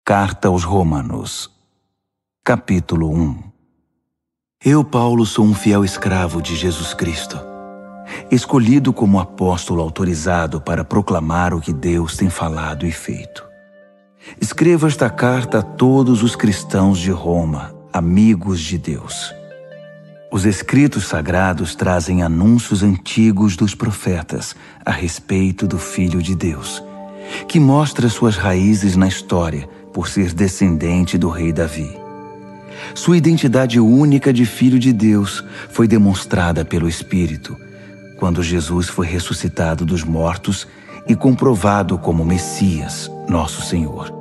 Carta aos Romanos, capítulo 1. Eu, Paulo, sou um fiel escravo de Jesus Cristo, escolhido como apóstolo autorizado para proclamar o que Deus tem falado e feito. Escrevo esta carta a todos os cristãos de Roma, amigos de Deus. Os escritos sagrados trazem anúncios antigos dos profetas a respeito do Filho de Deus, que mostra suas raízes na história por ser descendente do rei Davi. Sua identidade única de Filho de Deus foi demonstrada pelo Espírito, quando Jesus foi ressuscitado dos mortos e comprovado como Messias, nosso Senhor.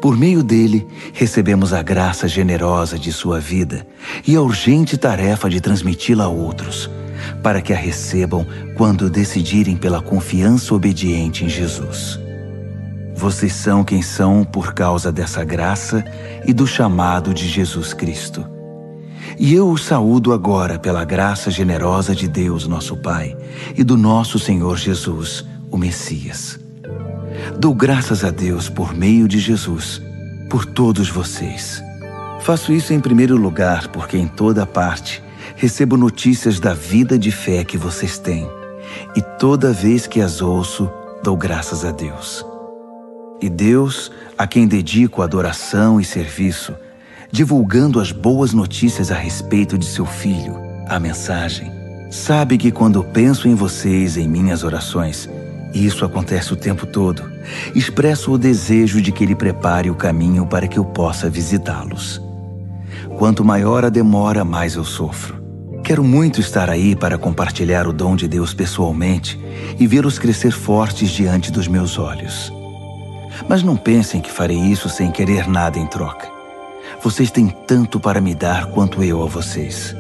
Por meio dele, recebemos a graça generosa de sua vida e a urgente tarefa de transmiti-la a outros, para que a recebam quando decidirem pela confiança obediente em Jesus. Vocês são quem são por causa dessa graça e do chamado de Jesus Cristo. E eu os saúdo agora pela graça generosa de Deus, nosso Pai, e do nosso Senhor Jesus, o Messias. Dou graças a Deus por meio de Jesus, por todos vocês. Faço isso em primeiro lugar porque em toda parte recebo notícias da vida de fé que vocês têm, e toda vez que as ouço, dou graças a Deus. E Deus, a quem dedico adoração e serviço, divulgando as boas notícias a respeito de seu Filho, a mensagem, sabe que quando penso em vocês em minhas orações, e isso acontece o tempo todo, expresso o desejo de que Ele prepare o caminho para que eu possa visitá-los. Quanto maior a demora, mais eu sofro. Quero muito estar aí para compartilhar o dom de Deus pessoalmente e vê-los crescer fortes diante dos meus olhos. Mas não pensem que farei isso sem querer nada em troca. Vocês têm tanto para me dar quanto eu a vocês.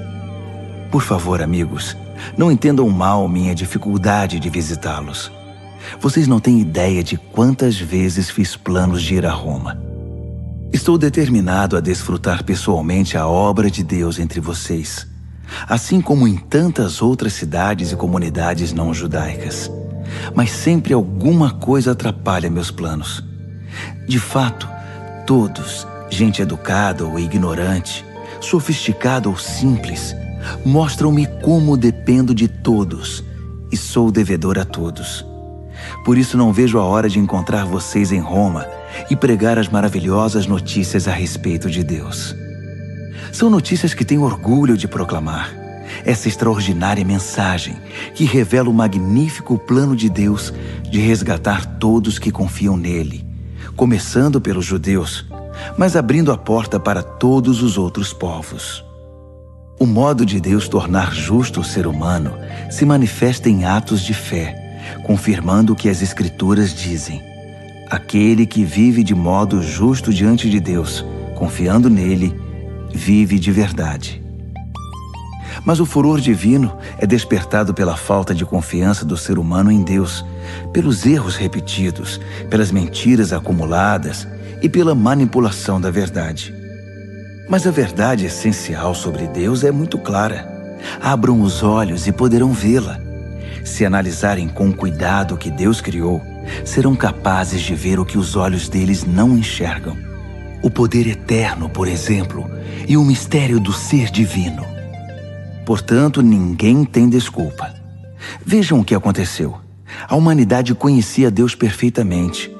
Por favor, amigos, não entendam mal minha dificuldade de visitá-los. Vocês não têm ideia de quantas vezes fiz planos de ir a Roma. Estou determinado a desfrutar pessoalmente a obra de Deus entre vocês, assim como em tantas outras cidades e comunidades não judaicas. Mas sempre alguma coisa atrapalha meus planos. De fato, todos, gente educada ou ignorante, sofisticada ou simples, mostram-me como dependo de todos e sou devedor a todos. Por isso não vejo a hora de encontrar vocês em Roma e pregar as maravilhosas notícias a respeito de Deus. São notícias que tenho orgulho de proclamar. Essa extraordinária mensagem que revela o magnífico plano de Deus de resgatar todos que confiam nele, começando pelos judeus, mas abrindo a porta para todos os outros povos. O modo de Deus tornar justo o ser humano se manifesta em atos de fé, confirmando o que as Escrituras dizem. Aquele que vive de modo justo diante de Deus, confiando nele, vive de verdade. Mas o furor divino é despertado pela falta de confiança do ser humano em Deus, pelos erros repetidos, pelas mentiras acumuladas e pela manipulação da verdade. Mas a verdade essencial sobre Deus é muito clara. Abram os olhos e poderão vê-la. Se analisarem com cuidado o que Deus criou, serão capazes de ver o que os olhos deles não enxergam. O poder eterno, por exemplo, e o mistério do ser divino. Portanto, ninguém tem desculpa. Vejam o que aconteceu. A humanidade conhecia Deus perfeitamente,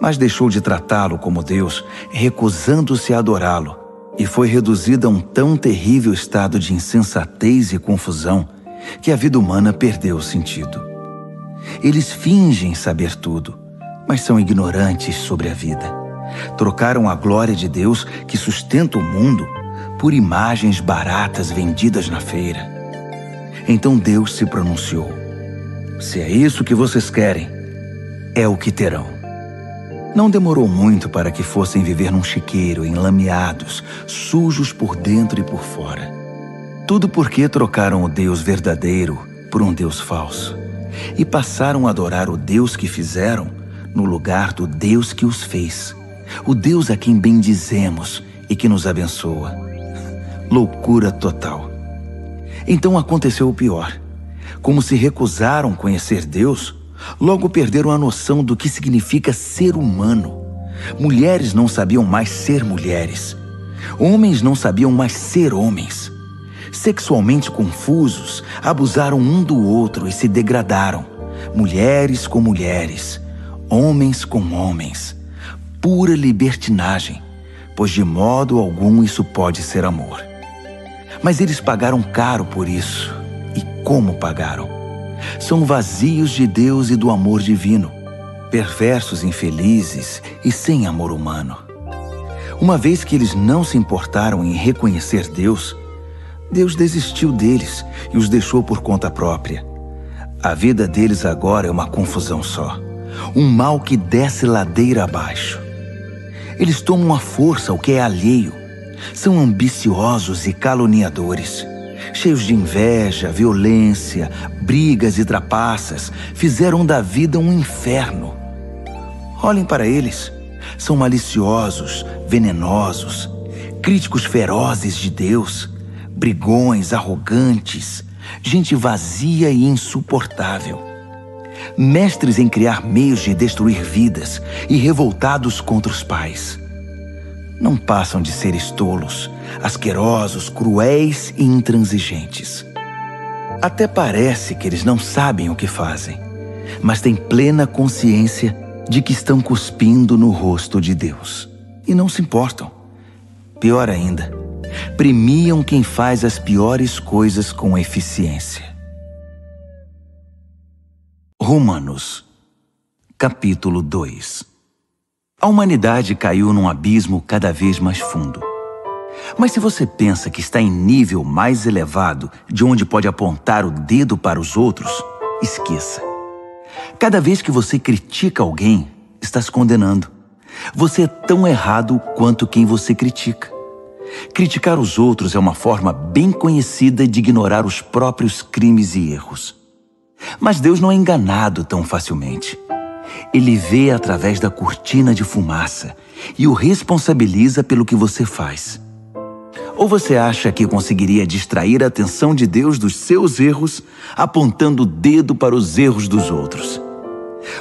mas deixou de tratá-lo como Deus, recusando-se a adorá-lo, e foi reduzida a um tão terrível estado de insensatez e confusão que a vida humana perdeu o sentido. Eles fingem saber tudo, mas são ignorantes sobre a vida. Trocaram a glória de Deus, que sustenta o mundo, por imagens baratas vendidas na feira. Então Deus se pronunciou: se é isso que vocês querem, é o que terão. Não demorou muito para que fossem viver num chiqueiro, enlameados, sujos por dentro e por fora. Tudo porque trocaram o Deus verdadeiro por um Deus falso e passaram a adorar o Deus que fizeram no lugar do Deus que os fez, o Deus a quem bendizemos e que nos abençoa. Loucura total. Então aconteceu o pior. Como se recusaram conhecer Deus, logo perderam a noção do que significa ser humano. Mulheres não sabiam mais ser mulheres. Homens não sabiam mais ser homens. Sexualmente confusos, abusaram um do outro e se degradaram. Mulheres com mulheres, homens com homens. Pura libertinagem, pois de modo algum isso pode ser amor. Mas eles pagaram caro por isso. E como pagaram? São vazios de Deus e do amor divino, perversos, infelizes e sem amor humano. Uma vez que eles não se importaram em reconhecer Deus, Deus desistiu deles e os deixou por conta própria. A vida deles agora é uma confusão só, um mal que desce ladeira abaixo. Eles tomam à força o que é alheio, são ambiciosos e caluniadores, cheios de inveja, violência, brigas e trapaças, fizeram da vida um inferno. Olhem para eles, são maliciosos, venenosos, críticos ferozes de Deus, brigões, arrogantes, gente vazia e insuportável. Mestres em criar meios de destruir vidas e revoltados contra os pais. Não passam de seres tolos, asquerosos, cruéis e intransigentes. Até parece que eles não sabem o que fazem, mas têm plena consciência de que estão cuspindo no rosto de Deus. E não se importam. Pior ainda, premiam quem faz as piores coisas com eficiência. Romanos, capítulo 2. A humanidade caiu num abismo cada vez mais fundo. Mas se você pensa que está em nível mais elevado de onde pode apontar o dedo para os outros, esqueça. Cada vez que você critica alguém, está se condenando. Você é tão errado quanto quem você critica. Criticar os outros é uma forma bem conhecida de ignorar os próprios crimes e erros. Mas Deus não é enganado tão facilmente. Ele vê através da cortina de fumaça e o responsabiliza pelo que você faz. Ou você acha que conseguiria distrair a atenção de Deus dos seus erros, apontando o dedo para os erros dos outros?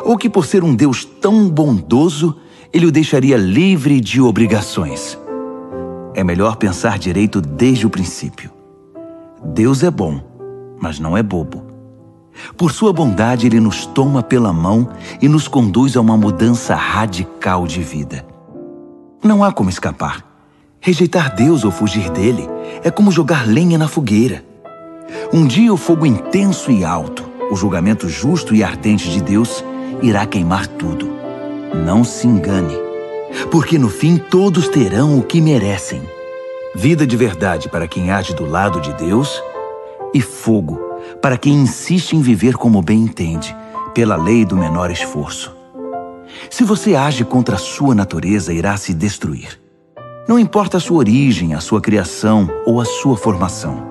Ou que por ser um Deus tão bondoso, Ele o deixaria livre de obrigações? É melhor pensar direito desde o princípio. Deus é bom, mas não é bobo. Por sua bondade, Ele nos toma pela mão e nos conduz a uma mudança radical de vida. Não há como escapar. Rejeitar Deus ou fugir dele é como jogar lenha na fogueira. Um dia o fogo intenso e alto, o julgamento justo e ardente de Deus, irá queimar tudo. Não se engane, porque no fim todos terão o que merecem. Vida de verdade para quem age do lado de Deus e fogo para quem insiste em viver como bem entende, pela lei do menor esforço. Se você age contra a sua natureza, irá se destruir. Não importa a sua origem, a sua criação ou a sua formação.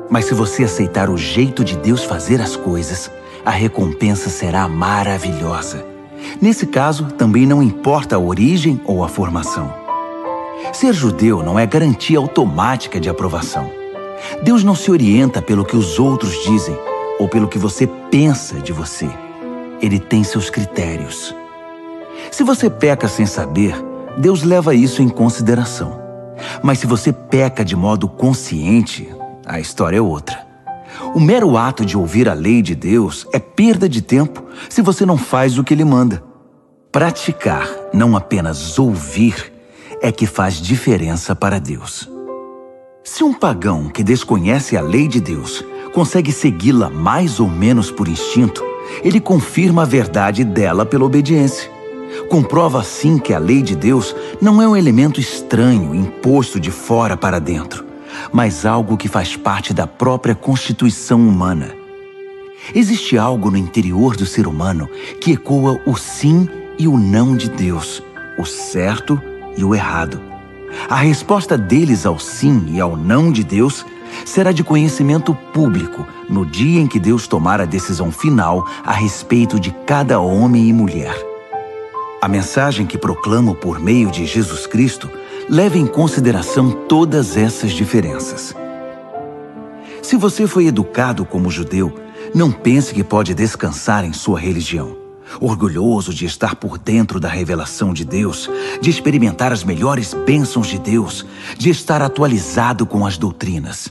Mas se você aceitar o jeito de Deus fazer as coisas, a recompensa será maravilhosa. Nesse caso, também não importa a origem ou a formação. Ser judeu não é garantia automática de aprovação. Deus não se orienta pelo que os outros dizem ou pelo que você pensa de você. Ele tem seus critérios. Se você peca sem saber, Deus leva isso em consideração. Mas se você peca de modo consciente, a história é outra. O mero ato de ouvir a lei de Deus é perda de tempo se você não faz o que Ele manda. Praticar, não apenas ouvir, é que faz diferença para Deus. Se um pagão que desconhece a lei de Deus consegue segui-la mais ou menos por instinto, ele confirma a verdade dela pela obediência. Comprova assim que a lei de Deus não é um elemento estranho imposto de fora para dentro, mas algo que faz parte da própria constituição humana. Existe algo no interior do ser humano que ecoa o sim e o não de Deus, o certo e o errado. A resposta deles ao sim e ao não de Deus será de conhecimento público no dia em que Deus tomar a decisão final a respeito de cada homem e mulher. A mensagem que proclamo por meio de Jesus Cristo leva em consideração todas essas diferenças. Se você foi educado como judeu, não pense que pode descansar em sua religião, orgulhoso de estar por dentro da revelação de Deus, de experimentar as melhores bênçãos de Deus, de estar atualizado com as doutrinas.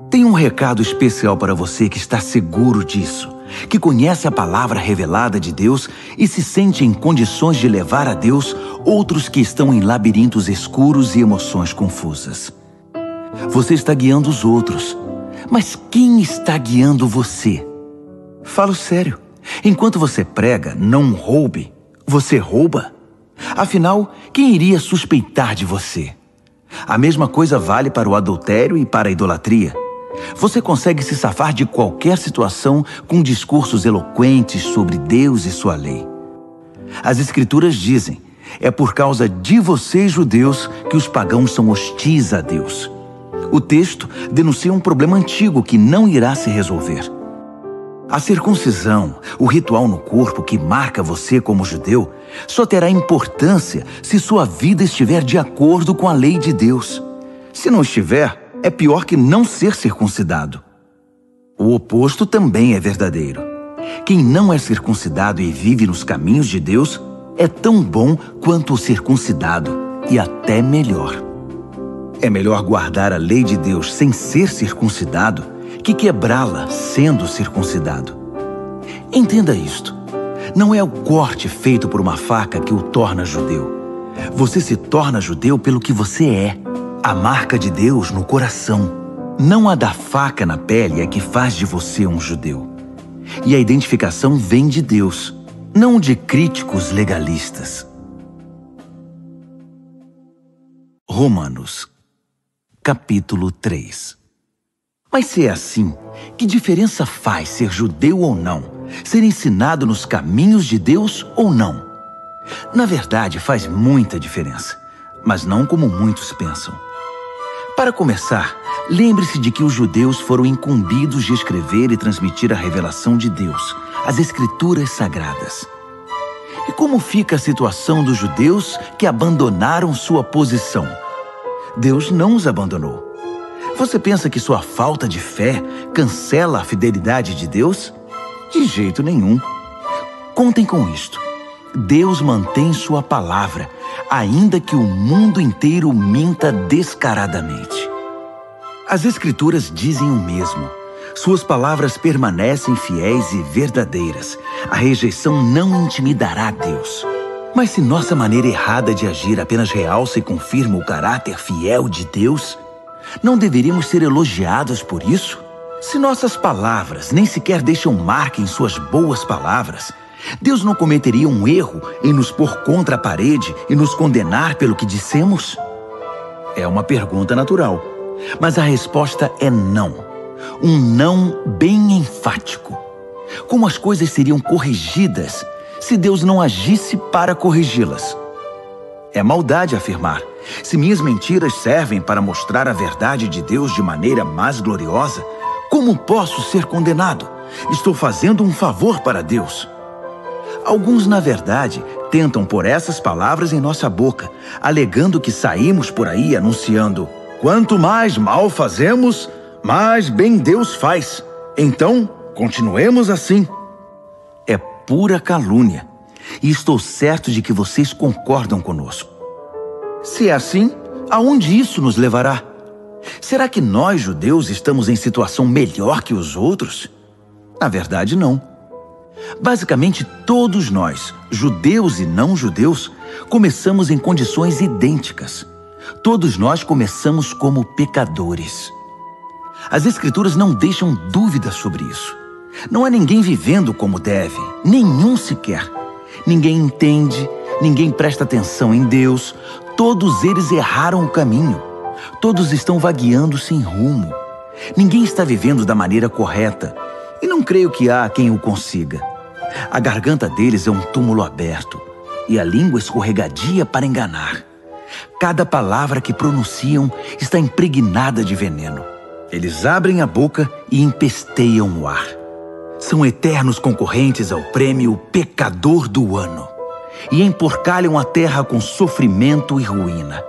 Tenho um recado especial para você que está seguro disso, que conhece a palavra revelada de Deus e se sente em condições de levar a Deus outros que estão em labirintos escuros e emoções confusas. Você está guiando os outros, mas quem está guiando você? Falo sério. Enquanto você prega, não roube, você rouba? Afinal, quem iria suspeitar de você? A mesma coisa vale para o adultério e para a idolatria. Você consegue se safar de qualquer situação com discursos eloquentes sobre Deus e sua lei. As Escrituras dizem, é por causa de vocês, judeus, que os pagãos são hostis a Deus. O texto denuncia um problema antigo que não irá se resolver. A circuncisão, o ritual no corpo que marca você como judeu, só terá importância se sua vida estiver de acordo com a lei de Deus. Se não estiver, é pior que não ser circuncidado. O oposto também é verdadeiro. Quem não é circuncidado e vive nos caminhos de Deus é tão bom quanto o circuncidado, e até melhor. É melhor guardar a lei de Deus sem ser circuncidado que quebrá-la sendo circuncidado. Entenda isto. Não é o corte feito por uma faca que o torna judeu. Você se torna judeu pelo que você é. A marca de Deus no coração. Não a da faca na pele é que faz de você um judeu. E a identificação vem de Deus, não de críticos legalistas. Romanos, capítulo 3. Mas se é assim, que diferença faz ser judeu ou não? Ser ensinado nos caminhos de Deus ou não? Na verdade, faz muita diferença, mas não como muitos pensam. Para começar, lembre-se de que os judeus foram incumbidos de escrever e transmitir a revelação de Deus, as Escrituras Sagradas. E como fica a situação dos judeus que abandonaram sua posição? Deus não os abandonou. Você pensa que sua falta de fé cancela a fidelidade de Deus? De jeito nenhum. Contem com isto. Deus mantém sua palavra, ainda que o mundo inteiro minta descaradamente. As Escrituras dizem o mesmo. Suas palavras permanecem fiéis e verdadeiras. A rejeição não intimidará Deus. Mas se nossa maneira errada de agir apenas realça e confirma o caráter fiel de Deus, não deveríamos ser elogiados por isso? Se nossas palavras nem sequer deixam marca em suas boas palavras, Deus não cometeria um erro em nos pôr contra a parede e nos condenar pelo que dissemos? É uma pergunta natural, mas a resposta é não. Um não bem enfático. Como as coisas seriam corrigidas se Deus não agisse para corrigi-las? É maldade afirmar: se minhas mentiras servem para mostrar a verdade de Deus de maneira mais gloriosa, como posso ser condenado? Estou fazendo um favor para Deus. Alguns, na verdade, tentam pôr essas palavras em nossa boca, alegando que saímos por aí anunciando: quanto mais mal fazemos, mais bem Deus faz. Então, continuemos assim. É pura calúnia, e estou certo de que vocês concordam conosco. Se é assim, aonde isso nos levará? Será que nós, judeus, estamos em situação melhor que os outros? Na verdade, não. Basicamente, todos nós, judeus e não judeus, começamos em condições idênticas. Todos nós começamos como pecadores. As Escrituras não deixam dúvidas sobre isso. Não há ninguém vivendo como deve, nenhum sequer. Ninguém entende, ninguém presta atenção em Deus. Todos eles erraram o caminho. Todos estão vagueando sem rumo. Ninguém está vivendo da maneira correta, e não creio que há quem o consiga. A garganta deles é um túmulo aberto, e a língua escorregadia para enganar. Cada palavra que pronunciam está impregnada de veneno. Eles abrem a boca e empesteiam o ar. São eternos concorrentes ao prêmio Pecador do Ano, e emporcalham a terra com sofrimento e ruína.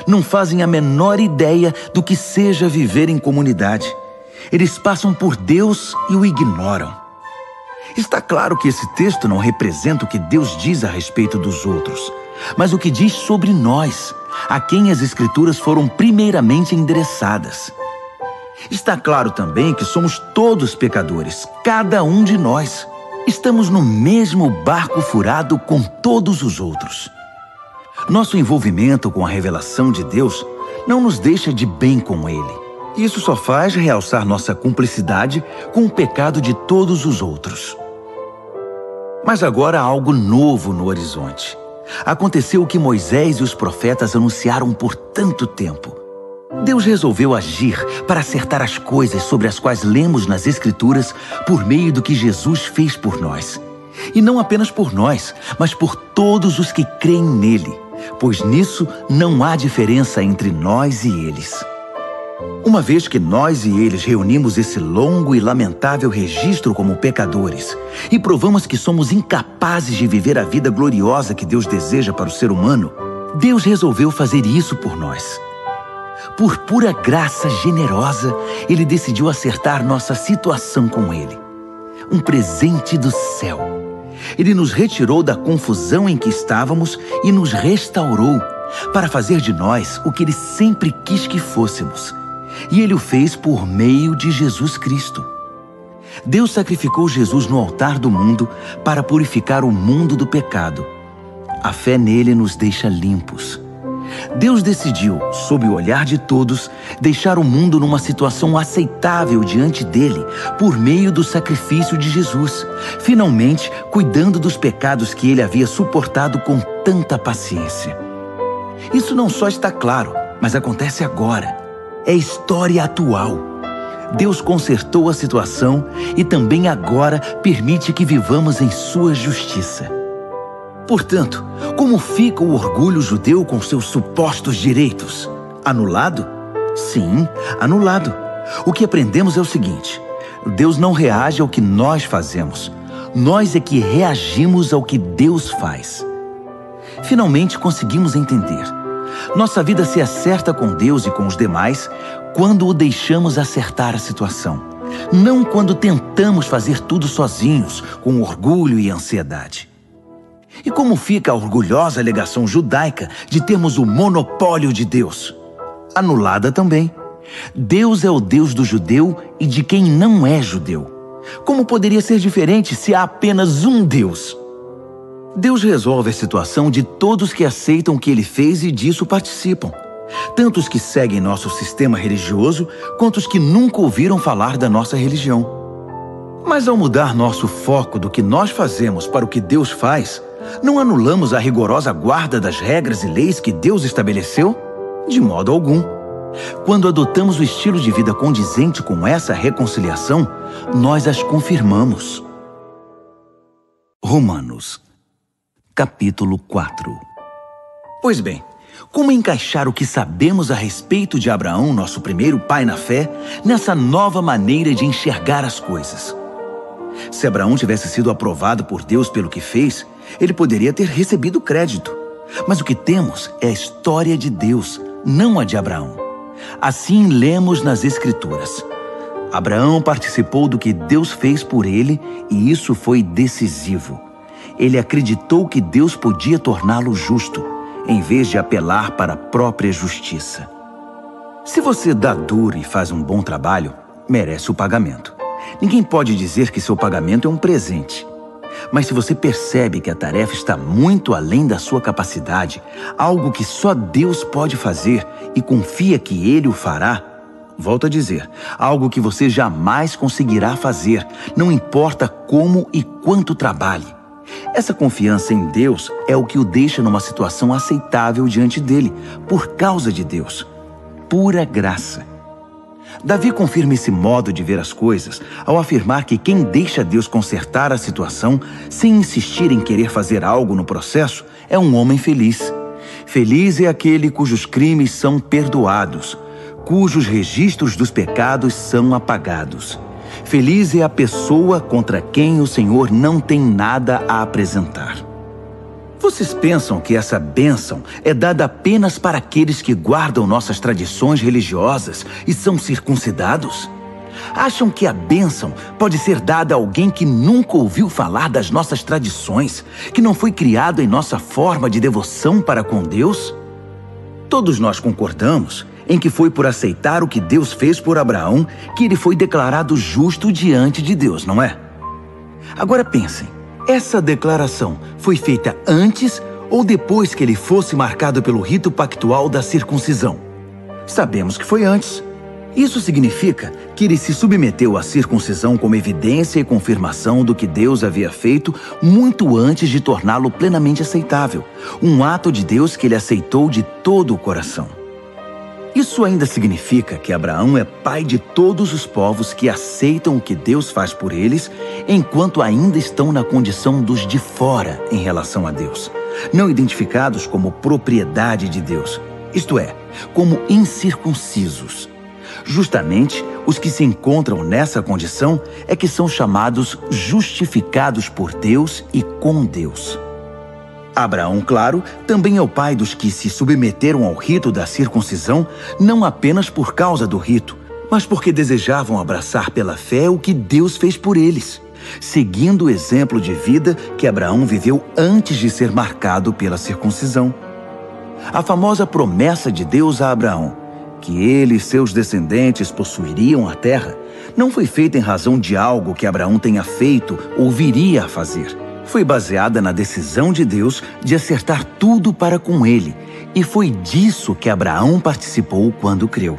Não fazem a menor ideia do que seja viver em comunidade. Eles passam por Deus e o ignoram. Está claro que esse texto não representa o que Deus diz a respeito dos outros, mas o que diz sobre nós, a quem as Escrituras foram primeiramente endereçadas. Está claro também que somos todos pecadores, cada um de nós. Estamos no mesmo barco furado com todos os outros. Nosso envolvimento com a revelação de Deus não nos deixa de bem com Ele. Isso só faz realçar nossa cumplicidade com o pecado de todos os outros. Mas agora há algo novo no horizonte. Aconteceu o que Moisés e os profetas anunciaram por tanto tempo. Deus resolveu agir para acertar as coisas sobre as quais lemos nas Escrituras por meio do que Jesus fez por nós. E não apenas por nós, mas por todos os que creem nele, pois nisso não há diferença entre nós e eles. Uma vez que nós e eles reunimos esse longo e lamentável registro como pecadores e provamos que somos incapazes de viver a vida gloriosa que Deus deseja para o ser humano, Deus resolveu fazer isso por nós. Por pura graça generosa, Ele decidiu acertar nossa situação com Ele. Um presente do céu. Ele nos retirou da confusão em que estávamos e nos restaurou para fazer de nós o que Ele sempre quis que fôssemos. E Ele o fez por meio de Jesus Cristo. Deus sacrificou Jesus no altar do mundo para purificar o mundo do pecado. A fé nele nos deixa limpos. Deus decidiu, sob o olhar de todos, deixar o mundo numa situação aceitável diante dele por meio do sacrifício de Jesus, finalmente cuidando dos pecados que ele havia suportado com tanta paciência. Isso não só está claro, mas acontece agora. É história atual. Deus consertou a situação e também agora permite que vivamos em sua justiça. Portanto, como fica o orgulho judeu com seus supostos direitos? Anulado? Sim, anulado. O que aprendemos é o seguinte: Deus não reage ao que nós fazemos. Nós é que reagimos ao que Deus faz. Finalmente conseguimos entender. Nossa vida se acerta com Deus e com os demais quando o deixamos acertar a situação, não quando tentamos fazer tudo sozinhos, com orgulho e ansiedade. E como fica a orgulhosa alegação judaica de termos o monopólio de Deus? Anulada também. Deus é o Deus do judeu e de quem não é judeu. Como poderia ser diferente se há apenas um Deus? Deus resolve a situação de todos que aceitam o que Ele fez e disso participam. Tanto os que seguem nosso sistema religioso, quanto os que nunca ouviram falar da nossa religião. Mas ao mudar nosso foco do que nós fazemos para o que Deus faz, não anulamos a rigorosa guarda das regras e leis que Deus estabeleceu? De modo algum. Quando adotamos o estilo de vida condizente com essa reconciliação, nós as confirmamos. Romanos, capítulo 4. Pois bem, como encaixar o que sabemos a respeito de Abraão, nosso primeiro pai na fé, nessa nova maneira de enxergar as coisas? Se Abraão tivesse sido aprovado por Deus pelo que fez, ele poderia ter recebido crédito. Mas o que temos é a história de Deus, não a de Abraão. Assim lemos nas Escrituras. Abraão participou do que Deus fez por ele e isso foi decisivo. Ele acreditou que Deus podia torná-lo justo, em vez de apelar para a própria justiça. Se você dá duro e faz um bom trabalho, merece o pagamento. Ninguém pode dizer que seu pagamento é um presente. Mas se você percebe que a tarefa está muito além da sua capacidade, algo que só Deus pode fazer e confia que Ele o fará, volto a dizer, algo que você jamais conseguirá fazer, não importa como e quanto trabalhe. Essa confiança em Deus é o que o deixa numa situação aceitável diante dele, por causa de Deus. Pura graça. Davi confirma esse modo de ver as coisas ao afirmar que quem deixa Deus consertar a situação sem insistir em querer fazer algo no processo é um homem feliz. Feliz é aquele cujos crimes são perdoados, cujos registros dos pecados são apagados. Feliz é a pessoa contra quem o Senhor não tem nada a apresentar. Vocês pensam que essa bênção é dada apenas para aqueles que guardam nossas tradições religiosas e são circuncidados? Acham que a bênção pode ser dada a alguém que nunca ouviu falar das nossas tradições, que não foi criado em nossa forma de devoção para com Deus? Todos nós concordamos em que foi por aceitar o que Deus fez por Abraão que ele foi declarado justo diante de Deus, não é? Agora pensem, essa declaração foi feita antes ou depois que ele fosse marcado pelo rito pactual da circuncisão? Sabemos que foi antes. Isso significa que ele se submeteu à circuncisão como evidência e confirmação do que Deus havia feito muito antes de torná-lo plenamente aceitável. Um ato de Deus que ele aceitou de todo o coração. Isso ainda significa que Abraão é pai de todos os povos que aceitam o que Deus faz por eles, enquanto ainda estão na condição dos de fora em relação a Deus, não identificados como propriedade de Deus, isto é, como incircuncisos. Justamente, os que se encontram nessa condição é que são chamados justificados por Deus e com Deus. Abraão, claro, também é o pai dos que se submeteram ao rito da circuncisão, não apenas por causa do rito, mas porque desejavam abraçar pela fé o que Deus fez por eles, seguindo o exemplo de vida que Abraão viveu antes de ser marcado pela circuncisão. A famosa promessa de Deus a Abraão, que ele e seus descendentes possuiriam a terra, não foi feita em razão de algo que Abraão tenha feito ou viria a fazer. Foi baseada na decisão de Deus de acertar tudo para com ele, e foi disso que Abraão participou quando creu.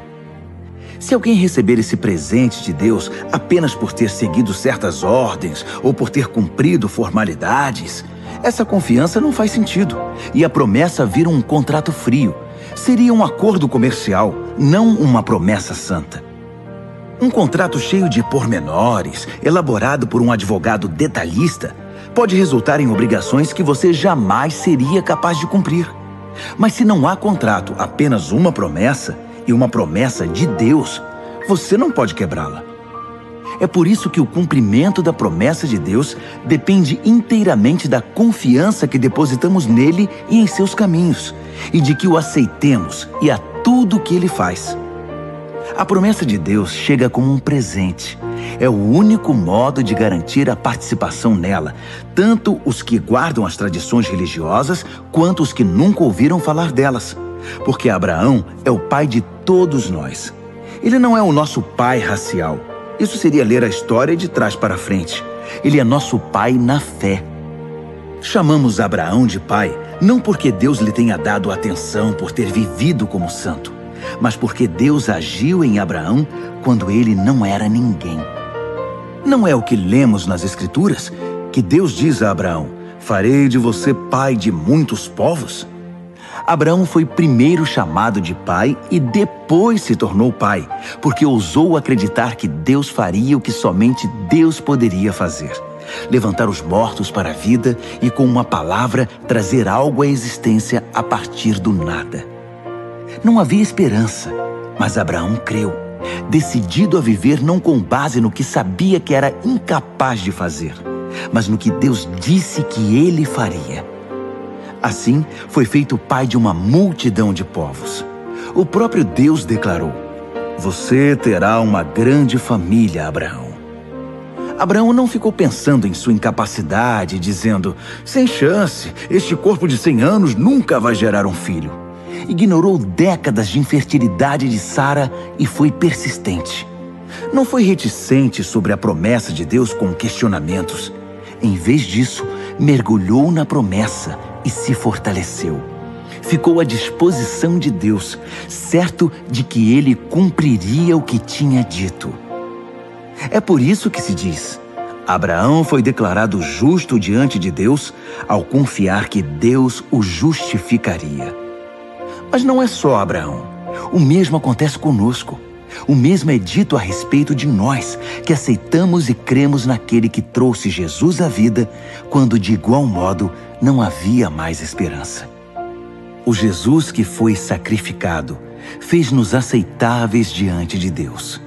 Se alguém receber esse presente de Deus apenas por ter seguido certas ordens ou por ter cumprido formalidades, essa confiança não faz sentido, e a promessa vira um contrato frio. Seria um acordo comercial, não uma promessa santa. Um contrato cheio de pormenores, elaborado por um advogado detalhista, pode resultar em obrigações que você jamais seria capaz de cumprir. Mas se não há contrato, apenas uma promessa, e uma promessa de Deus, você não pode quebrá-la. É por isso que o cumprimento da promessa de Deus depende inteiramente da confiança que depositamos nele e em seus caminhos, e de que o aceitemos e a tudo o que ele faz. A promessa de Deus chega como um presente. É o único modo de garantir a participação nela, tanto os que guardam as tradições religiosas, quanto os que nunca ouviram falar delas. Porque Abraão é o pai de todos nós. Ele não é o nosso pai racial. Isso seria ler a história de trás para frente. Ele é nosso pai na fé. Chamamos Abraão de pai, não porque Deus lhe tenha dado atenção por ter vivido como santo, mas porque Deus agiu em Abraão quando ele não era ninguém. Não é o que lemos nas Escrituras, que Deus diz a Abraão: farei de você pai de muitos povos? Abraão foi primeiro chamado de pai e depois se tornou pai, porque ousou acreditar que Deus faria o que somente Deus poderia fazer: levantar os mortos para a vida e com uma palavra trazer algo à existência a partir do nada. Não havia esperança, mas Abraão creu, decidido a viver não com base no que sabia que era incapaz de fazer, mas no que Deus disse que ele faria. Assim, foi feito pai de uma multidão de povos. O próprio Deus declarou: você terá uma grande família, Abraão. Abraão não ficou pensando em sua incapacidade, dizendo: sem chance, este corpo de 100 anos nunca vai gerar um filho. Ignorou décadas de infertilidade de Sara e foi persistente. Não foi reticente sobre a promessa de Deus com questionamentos. Em vez disso, mergulhou na promessa e se fortaleceu. Ficou à disposição de Deus, certo de que ele cumpriria o que tinha dito. É por isso que se diz: Abraão foi declarado justo diante de Deus ao confiar que Deus o justificaria. Mas não é só Abraão. O mesmo acontece conosco. O mesmo é dito a respeito de nós, que aceitamos e cremos naquele que trouxe Jesus à vida, quando de igual modo não havia mais esperança. O Jesus que foi sacrificado fez-nos aceitáveis diante de Deus.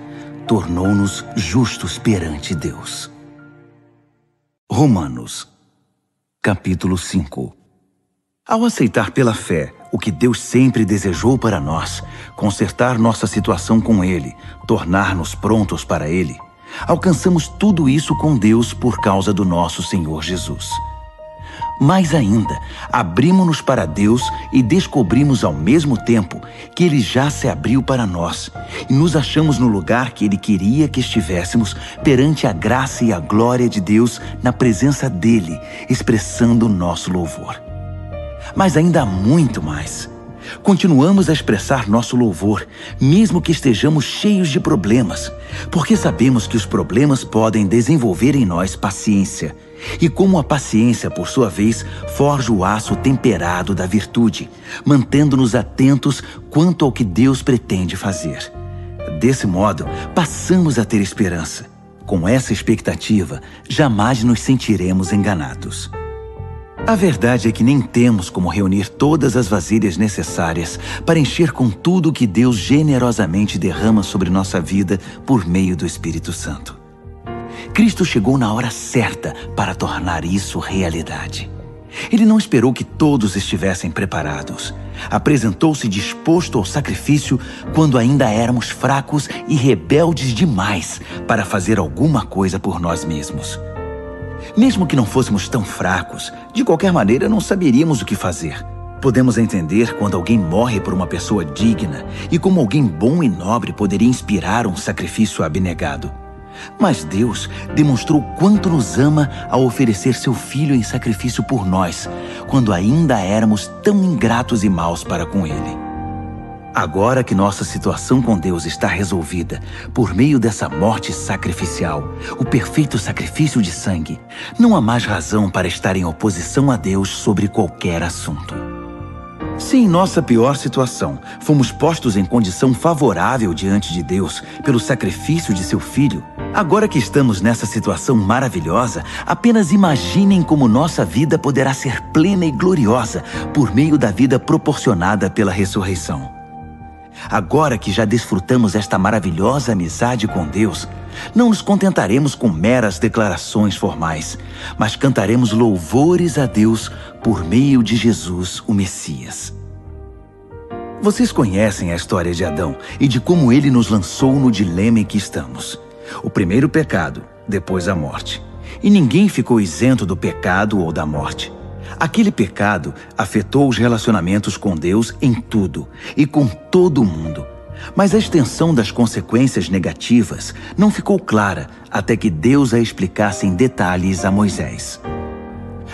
Tornou-nos justos perante Deus. Romanos, capítulo 5. Ao aceitar pela fé o que Deus sempre desejou para nós, consertar nossa situação com Ele, tornar-nos prontos para Ele, alcançamos tudo isso com Deus por causa do nosso Senhor Jesus. Mais ainda, abrimos-nos para Deus e descobrimos ao mesmo tempo que Ele já se abriu para nós e nos achamos no lugar que Ele queria que estivéssemos perante a graça e a glória de Deus na presença dEle, expressando o nosso louvor. Mas ainda há muito mais. Continuamos a expressar nosso louvor, mesmo que estejamos cheios de problemas, porque sabemos que os problemas podem desenvolver em nós paciência. E como a paciência, por sua vez, forja o aço temperado da virtude, mantendo-nos atentos quanto ao que Deus pretende fazer. Desse modo, passamos a ter esperança. Com essa expectativa, jamais nos sentiremos enganados. A verdade é que nem temos como reunir todas as vasilhas necessárias para encher com tudo o que Deus generosamente derrama sobre nossa vida por meio do Espírito Santo. Cristo chegou na hora certa para tornar isso realidade. Ele não esperou que todos estivessem preparados. Apresentou-se disposto ao sacrifício quando ainda éramos fracos e rebeldes demais para fazer alguma coisa por nós mesmos. Mesmo que não fôssemos tão fracos, de qualquer maneira não saberíamos o que fazer. Podemos entender quando alguém morre por uma pessoa digna e como alguém bom e nobre poderia inspirar um sacrifício abnegado. Mas Deus demonstrou quanto nos ama ao oferecer seu Filho em sacrifício por nós, quando ainda éramos tão ingratos e maus para com Ele. Agora que nossa situação com Deus está resolvida por meio dessa morte sacrificial, o perfeito sacrifício de sangue, não há mais razão para estar em oposição a Deus sobre qualquer assunto. Se em nossa pior situação fomos postos em condição favorável diante de Deus pelo sacrifício de seu Filho, agora que estamos nessa situação maravilhosa, apenas imaginem como nossa vida poderá ser plena e gloriosa por meio da vida proporcionada pela ressurreição. Agora que já desfrutamos esta maravilhosa amizade com Deus, não nos contentaremos com meras declarações formais, mas cantaremos louvores a Deus por meio de Jesus, o Messias. Vocês conhecem a história de Adão e de como ele nos lançou no dilema em que estamos. O primeiro pecado, depois a morte. E ninguém ficou isento do pecado ou da morte. Aquele pecado afetou os relacionamentos com Deus em tudo e com todo mundo. Mas a extensão das consequências negativas não ficou clara até que Deus a explicasse em detalhes a Moisés.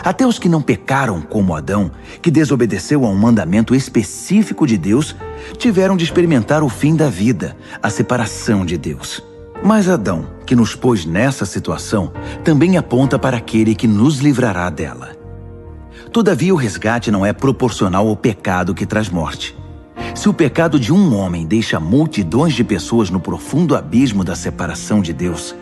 Até os que não pecaram como Adão, que desobedeceu a um mandamento específico de Deus, tiveram de experimentar o fim da vida, a separação de Deus. Mas Adão, que nos pôs nessa situação, também aponta para aquele que nos livrará dela. Todavia, o resgate não é proporcional ao pecado que traz morte. Se o pecado de um homem deixa multidões de pessoas no profundo abismo da separação de Deus,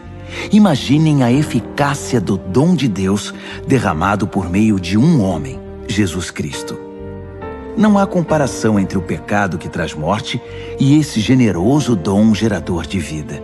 imaginem a eficácia do dom de Deus derramado por meio de um homem, Jesus Cristo. Não há comparação entre o pecado que traz morte e esse generoso dom gerador de vida.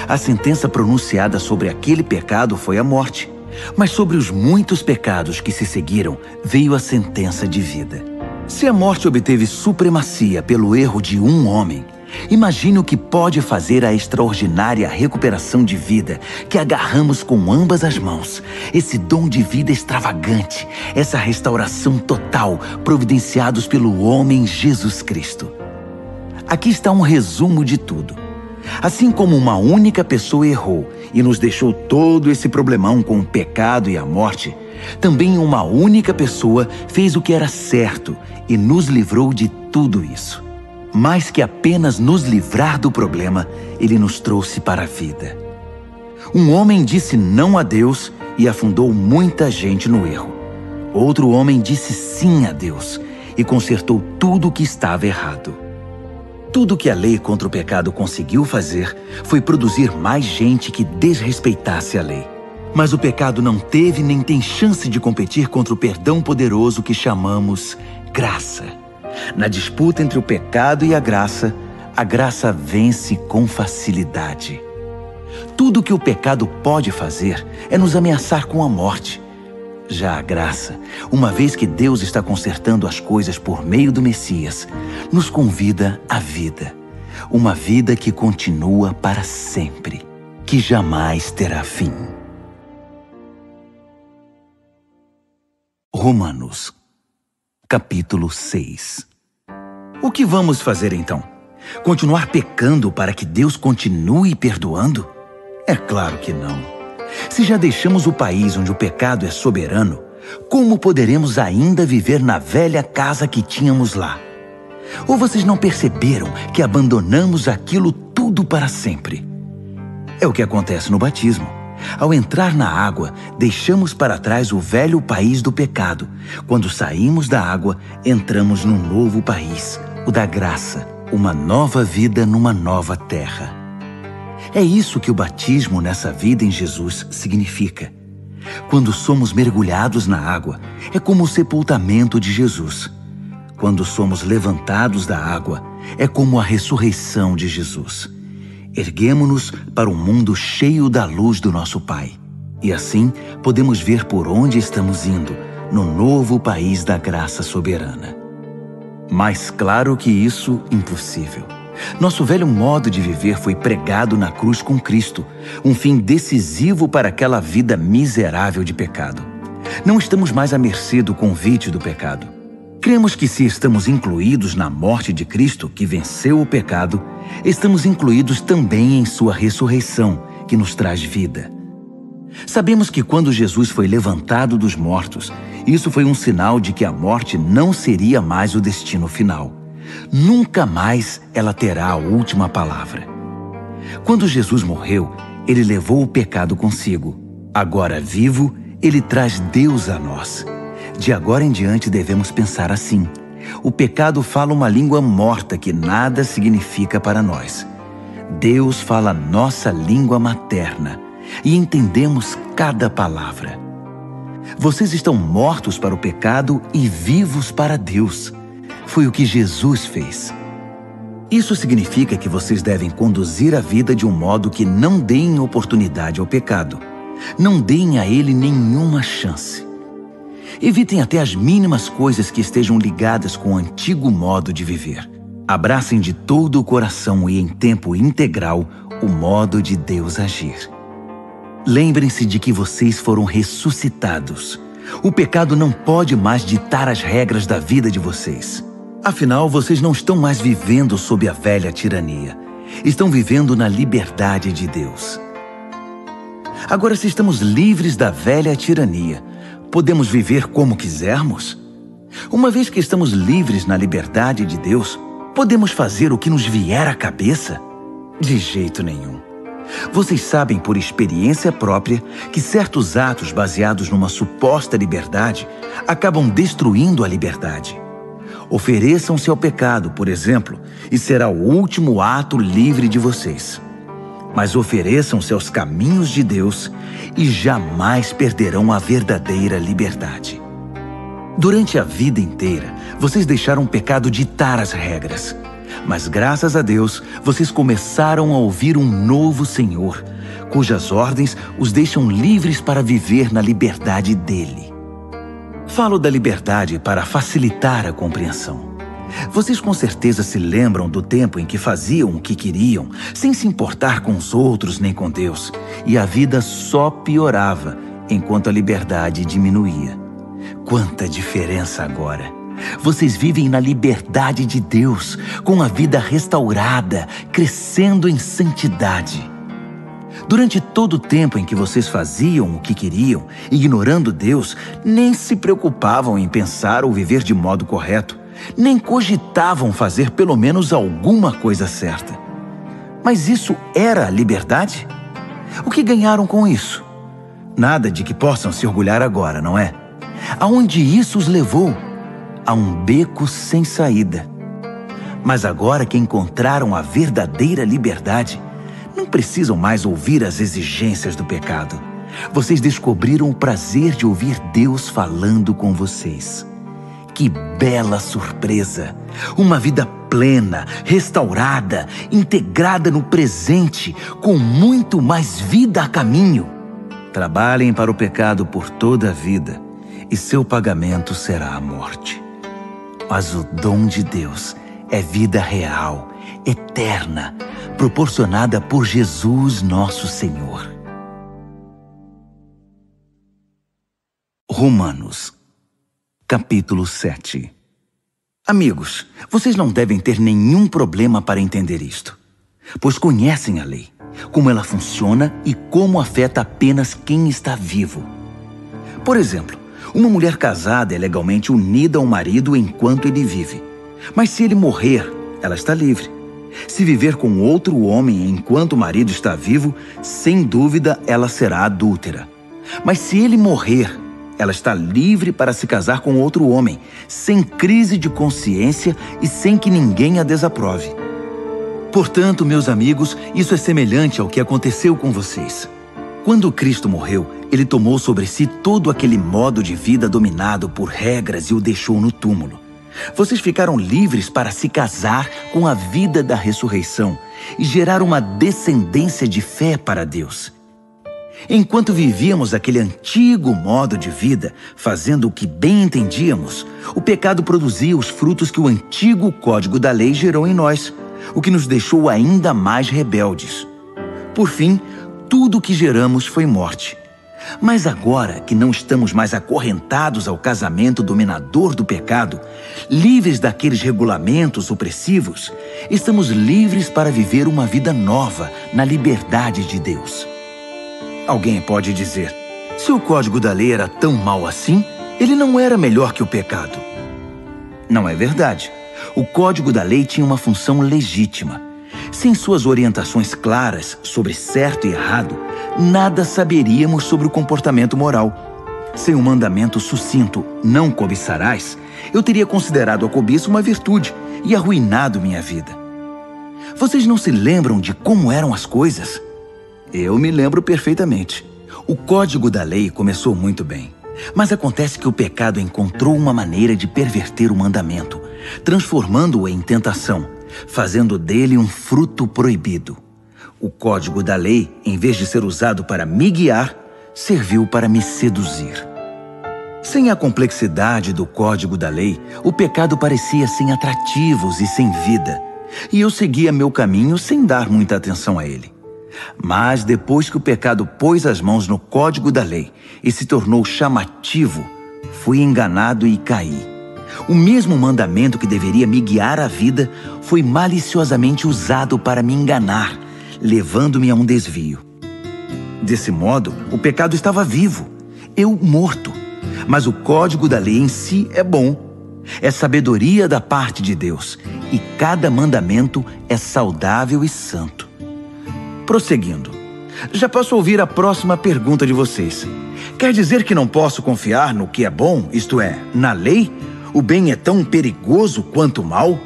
A sentença pronunciada sobre aquele pecado foi a morte. Mas sobre os muitos pecados que se seguiram, veio a sentença de vida. Se a morte obteve supremacia pelo erro de um homem, imagine o que pode fazer a extraordinária recuperação de vida que agarramos com ambas as mãos. Esse dom de vida extravagante, essa restauração total, providenciados pelo homem Jesus Cristo. Aqui está um resumo de tudo. Assim como uma única pessoa errou e nos deixou todo esse problemão com o pecado e a morte, também uma única pessoa fez o que era certo e nos livrou de tudo isso. Mais que apenas nos livrar do problema, ele nos trouxe para a vida. Um homem disse não a Deus e afundou muita gente no erro. Outro homem disse sim a Deus e consertou tudo o que estava errado. Tudo que a lei contra o pecado conseguiu fazer foi produzir mais gente que desrespeitasse a lei. Mas o pecado não teve nem tem chance de competir contra o perdão poderoso que chamamos graça. Na disputa entre o pecado e a graça vence com facilidade. Tudo que o pecado pode fazer é nos ameaçar com a morte. Já a graça, uma vez que Deus está consertando as coisas por meio do Messias, nos convida à vida. Uma vida que continua para sempre, que jamais terá fim. Romanos, capítulo 6. O que vamos fazer então? Continuar pecando para que Deus continue perdoando? É claro que não. Se já deixamos o país onde o pecado é soberano, como poderemos ainda viver na velha casa que tínhamos lá? Ou vocês não perceberam que abandonamos aquilo tudo para sempre? É o que acontece no batismo. Ao entrar na água, deixamos para trás o velho país do pecado. Quando saímos da água, entramos num novo país, o da graça, uma nova vida numa nova terra. É isso que o batismo nessa vida em Jesus significa. Quando somos mergulhados na água, é como o sepultamento de Jesus. Quando somos levantados da água, é como a ressurreição de Jesus. Erguemo-nos para um mundo cheio da luz do nosso Pai. E assim, podemos ver por onde estamos indo, no novo país da graça soberana. Mais claro que isso, impossível. Nosso velho modo de viver foi pregado na cruz com Cristo, um fim decisivo para aquela vida miserável de pecado. Não estamos mais à mercê do convite do pecado. Cremos que se estamos incluídos na morte de Cristo, que venceu o pecado, estamos incluídos também em sua ressurreição, que nos traz vida. Sabemos que quando Jesus foi levantado dos mortos, isso foi um sinal de que a morte não seria mais o destino final. Nunca mais ela terá a última palavra. Quando Jesus morreu, ele levou o pecado consigo. Agora vivo, ele traz Deus a nós. De agora em diante devemos pensar assim. O pecado fala uma língua morta que nada significa para nós. Deus fala nossa língua materna e entendemos cada palavra. Vocês estão mortos para o pecado e vivos para Deus. Foi o que Jesus fez. Isso significa que vocês devem conduzir a vida de um modo que não deem oportunidade ao pecado. Não deem a ele nenhuma chance. Evitem até as mínimas coisas que estejam ligadas com o antigo modo de viver. Abracem de todo o coração e em tempo integral o modo de Deus agir. Lembrem-se de que vocês foram ressuscitados. O pecado não pode mais ditar as regras da vida de vocês. Afinal, vocês não estão mais vivendo sob a velha tirania. Estão vivendo na liberdade de Deus. Agora, se estamos livres da velha tirania, podemos viver como quisermos? Uma vez que estamos livres na liberdade de Deus, podemos fazer o que nos vier à cabeça? De jeito nenhum. Vocês sabem por experiência própria que certos atos baseados numa suposta liberdade acabam destruindo a liberdade. Ofereçam-se ao pecado, por exemplo, e será o último ato livre de vocês. Mas ofereçam-se aos caminhos de Deus e jamais perderão a verdadeira liberdade. Durante a vida inteira, vocês deixaram o pecado ditar as regras. Mas graças a Deus, vocês começaram a ouvir um novo Senhor, cujas ordens os deixam livres para viver na liberdade dele. Falo da liberdade para facilitar a compreensão. Vocês com certeza se lembram do tempo em que faziam o que queriam, sem se importar com os outros nem com Deus, e a vida só piorava enquanto a liberdade diminuía. Quanta diferença agora! Vocês vivem na liberdade de Deus, com a vida restaurada, crescendo em santidade. Durante todo o tempo em que vocês faziam o que queriam, ignorando Deus, nem se preocupavam em pensar ou viver de modo correto, nem cogitavam fazer pelo menos alguma coisa certa. Mas isso era a liberdade? O que ganharam com isso? Nada de que possam se orgulhar agora, não é? Aonde isso os levou? A um beco sem saída. Mas agora que encontraram a verdadeira liberdade, não precisam mais ouvir as exigências do pecado. Vocês descobriram o prazer de ouvir Deus falando com vocês. Que bela surpresa! Uma vida plena, restaurada, integrada no presente, com muito mais vida a caminho. Trabalhem para o pecado por toda a vida e seu pagamento será a morte. Mas o dom de Deus é vida real, eterna, proporcionada por Jesus nosso Senhor. Romanos, capítulo 7. Amigos, vocês não devem ter nenhum problema para entender isto, pois conhecem a lei, como ela funciona e como afeta apenas quem está vivo. Por exemplo, uma mulher casada é legalmente unida ao marido enquanto ele vive. Mas se ele morrer, ela está livre. Se viver com outro homem enquanto o marido está vivo, sem dúvida ela será adúltera. Mas se ele morrer, ela está livre para se casar com outro homem, sem crise de consciência e sem que ninguém a desaprove. Portanto, meus amigos, isso é semelhante ao que aconteceu com vocês. Quando Cristo morreu, ele tomou sobre si todo aquele modo de vida dominado por regras e o deixou no túmulo. Vocês ficaram livres para se casar com a vida da ressurreição e gerar uma descendência de fé para Deus. Enquanto vivíamos aquele antigo modo de vida, fazendo o que bem entendíamos, o pecado produzia os frutos que o antigo código da lei gerou em nós, o que nos deixou ainda mais rebeldes. Por fim, tudo o que geramos foi morte. Mas agora que não estamos mais acorrentados ao casamento dominador do pecado, livres daqueles regulamentos opressivos, estamos livres para viver uma vida nova na liberdade de Deus. Alguém pode dizer, se o código da lei era tão mau assim, ele não era melhor que o pecado. Não é verdade. O código da lei tinha uma função legítima. Sem suas orientações claras sobre certo e errado, nada saberíamos sobre o comportamento moral. Sem um mandamento sucinto, não cobiçarás, eu teria considerado a cobiça uma virtude e arruinado minha vida. Vocês não se lembram de como eram as coisas? Eu me lembro perfeitamente. O código da lei começou muito bem, mas acontece que o pecado encontrou uma maneira de perverter o mandamento, transformando-o em tentação, fazendo dele um fruto proibido. O código da lei, em vez de ser usado para me guiar, serviu para me seduzir. Sem a complexidade do código da lei, o pecado parecia sem atrativos e sem vida, e eu seguia meu caminho sem dar muita atenção a ele. Mas depois que o pecado pôs as mãos no código da lei e se tornou chamativo, fui enganado e caí. O mesmo mandamento que deveria me guiar à vida foi maliciosamente usado para me enganar, levando-me a um desvio. Desse modo, o pecado estava vivo, eu morto. Mas o código da lei em si é bom. É sabedoria da parte de Deus, e cada mandamento é saudável e santo. Prosseguindo, já posso ouvir a próxima pergunta de vocês. Quer dizer que não posso confiar no que é bom, isto é, na lei? O bem é tão perigoso quanto o mal?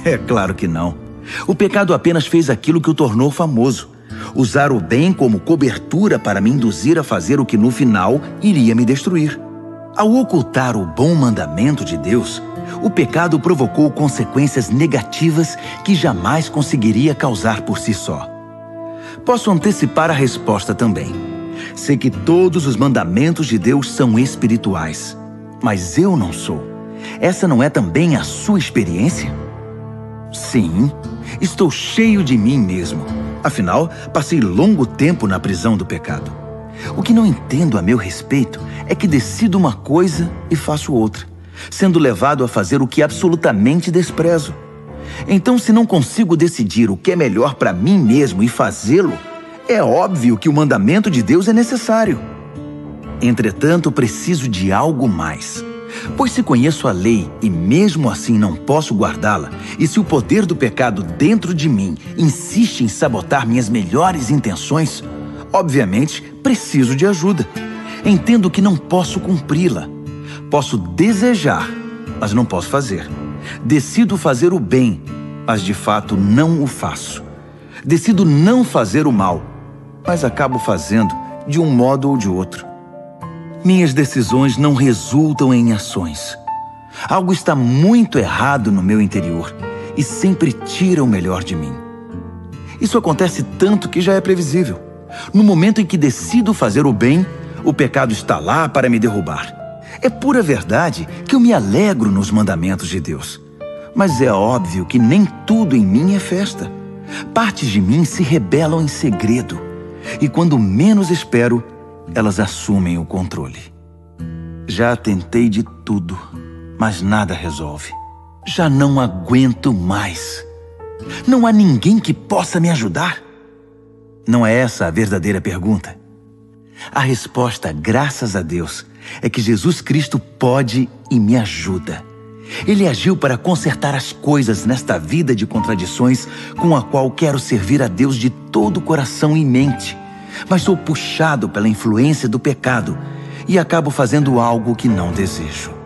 É claro que não. O pecado apenas fez aquilo que o tornou famoso. Usar o bem como cobertura para me induzir a fazer o que no final iria me destruir. Ao ocultar o bom mandamento de Deus, o pecado provocou consequências negativas que jamais conseguiria causar por si só. Posso antecipar a resposta também. Sei que todos os mandamentos de Deus são espirituais, mas eu não sou. Essa não é também a sua experiência? Sim, estou cheio de mim mesmo. Afinal, passei longo tempo na prisão do pecado. O que não entendo a meu respeito é que decido uma coisa e faço outra, sendo levado a fazer o que absolutamente desprezo. Então, se não consigo decidir o que é melhor para mim mesmo e fazê-lo, é óbvio que o mandamento de Deus é necessário. Entretanto, preciso de algo mais. Pois se conheço a lei e mesmo assim não posso guardá-la, e se o poder do pecado dentro de mim insiste em sabotar minhas melhores intenções, obviamente preciso de ajuda. Entendo que não posso cumpri-la. Posso desejar, mas não posso fazer. Decido fazer o bem, mas de fato não o faço. Decido não fazer o mal, mas acabo fazendo de um modo ou de outro. Minhas decisões não resultam em ações. Algo está muito errado no meu interior e sempre tira o melhor de mim. Isso acontece tanto que já é previsível. No momento em que decido fazer o bem, o pecado está lá para me derrubar. É pura verdade que eu me alegro nos mandamentos de Deus. Mas é óbvio que nem tudo em mim é festa. Partes de mim se rebelam em segredo. E quando menos espero, elas assumem o controle. Já tentei de tudo, mas nada resolve. Já não aguento mais. Não há ninguém que possa me ajudar? Não é essa a verdadeira pergunta? A resposta, graças a Deus, é que Jesus Cristo pode e me ajuda. Ele agiu para consertar as coisas nesta vida de contradições com a qual quero servir a Deus de todo o coração e mente, mas sou puxado pela influência do pecado e acabo fazendo algo que não desejo.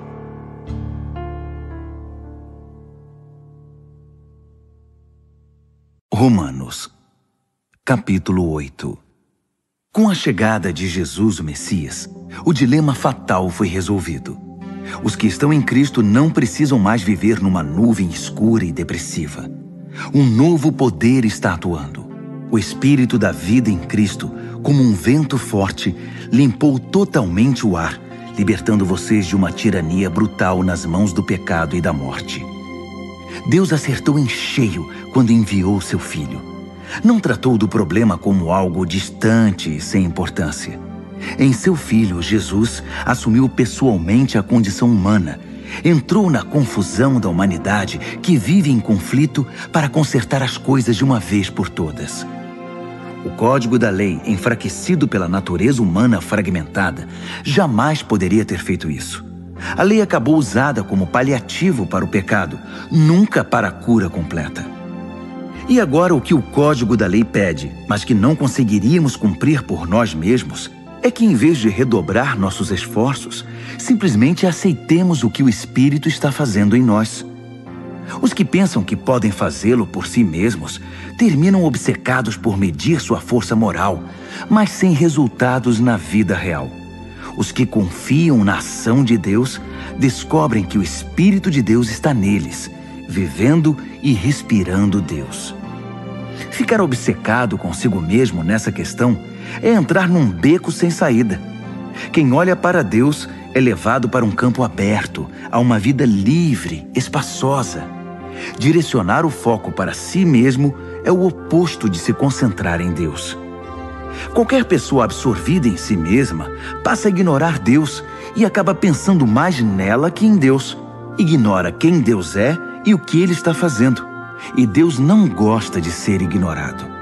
Romanos, capítulo 8. Com a chegada de Jesus, o Messias, o dilema fatal foi resolvido. Os que estão em Cristo não precisam mais viver numa nuvem escura e depressiva. Um novo poder está atuando. O Espírito da vida em Cristo, como um vento forte, limpou totalmente o ar, libertando vocês de uma tirania brutal nas mãos do pecado e da morte. Deus acertou em cheio quando enviou seu Filho. Não tratou do problema como algo distante e sem importância. Em seu Filho, Jesus assumiu pessoalmente a condição humana, entrou na confusão da humanidade que vive em conflito para consertar as coisas de uma vez por todas. O código da lei, enfraquecido pela natureza humana fragmentada, jamais poderia ter feito isso. A lei acabou usada como paliativo para o pecado, nunca para a cura completa. E agora o que o código da lei pede, mas que não conseguiríamos cumprir por nós mesmos, é que em vez de redobrar nossos esforços, simplesmente aceitemos o que o Espírito está fazendo em nós. Os que pensam que podem fazê-lo por si mesmos terminam obcecados por medir sua força moral, mas sem resultados na vida real. Os que confiam na ação de Deus descobrem que o Espírito de Deus está neles, vivendo e respirando Deus. Ficar obcecado consigo mesmo nessa questão é entrar num beco sem saída. Quem olha para Deus é levado para um campo aberto, a uma vida livre, espaçosa. Direcionar o foco para si mesmo é o oposto de se concentrar em Deus. Qualquer pessoa absorvida em si mesma passa a ignorar Deus e acaba pensando mais nela que em Deus. Ignora quem Deus é e o que Ele está fazendo. E Deus não gosta de ser ignorado.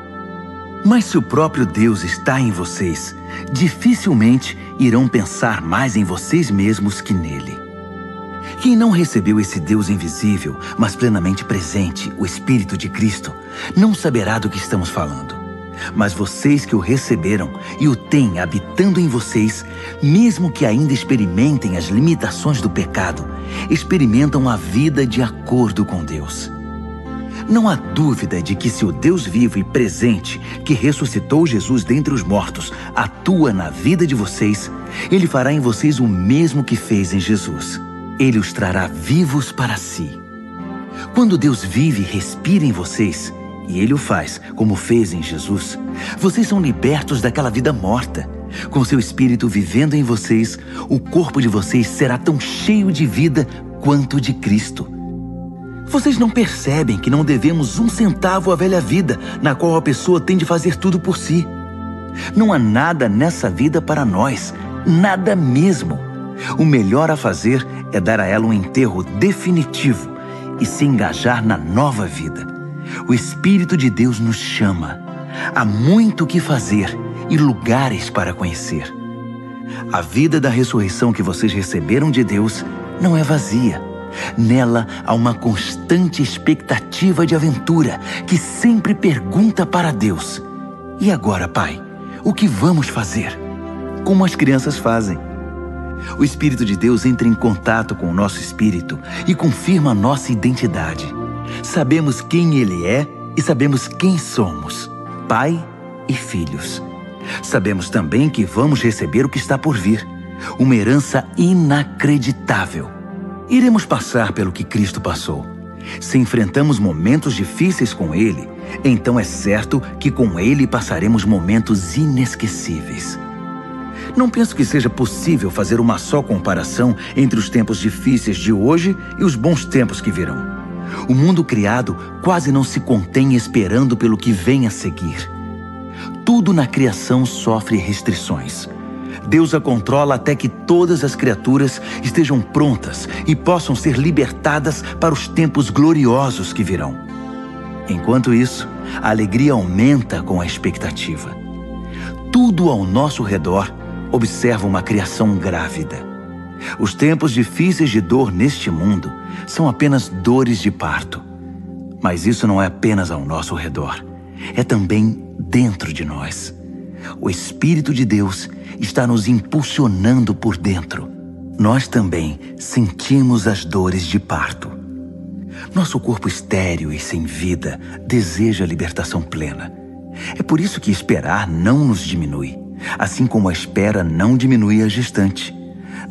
Mas se o próprio Deus está em vocês, dificilmente irão pensar mais em vocês mesmos que nele. Quem não recebeu esse Deus invisível, mas plenamente presente, o Espírito de Cristo, não saberá do que estamos falando. Mas vocês que o receberam e o têm habitando em vocês, mesmo que ainda experimentem as limitações do pecado, experimentam a vida de acordo com Deus. Não há dúvida de que se o Deus vivo e presente, que ressuscitou Jesus dentre os mortos, atua na vida de vocês, Ele fará em vocês o mesmo que fez em Jesus. Ele os trará vivos para si. Quando Deus vive e respira em vocês, e Ele o faz, como fez em Jesus, vocês são libertos daquela vida morta. Com seu Espírito vivendo em vocês, o corpo de vocês será tão cheio de vida quanto de Cristo. Vocês não percebem que não devemos um centavo à velha vida, na qual a pessoa tem de fazer tudo por si? Não há nada nessa vida para nós, nada mesmo. O melhor a fazer é dar a ela um enterro definitivo e se engajar na nova vida. O Espírito de Deus nos chama. Há muito o que fazer e lugares para conhecer. A vida da ressurreição que vocês receberam de Deus não é vazia. Nela há uma constante expectativa de aventura que sempre pergunta para Deus: e agora, Pai, o que vamos fazer? Como as crianças fazem. O Espírito de Deus entra em contato com o nosso espírito e confirma a nossa identidade. Sabemos quem Ele é e sabemos quem somos, Pai e filhos. Sabemos também que vamos receber o que está por vir, uma herança inacreditável. Iremos passar pelo que Cristo passou. Se enfrentamos momentos difíceis com Ele, então é certo que com Ele passaremos momentos inesquecíveis. Não penso que seja possível fazer uma só comparação entre os tempos difíceis de hoje e os bons tempos que virão. O mundo criado quase não se contém esperando pelo que vem a seguir. Tudo na criação sofre restrições. Deus a controla até que todas as criaturas estejam prontas e possam ser libertadas para os tempos gloriosos que virão. Enquanto isso, a alegria aumenta com a expectativa. Tudo ao nosso redor observa uma criação grávida. Os tempos difíceis de dor neste mundo são apenas dores de parto. Mas isso não é apenas ao nosso redor, é também dentro de nós. O Espírito de Deus está nos impulsionando por dentro. Nós também sentimos as dores de parto. Nosso corpo estéril e sem vida deseja a libertação plena. É por isso que esperar não nos diminui, assim como a espera não diminui a gestante.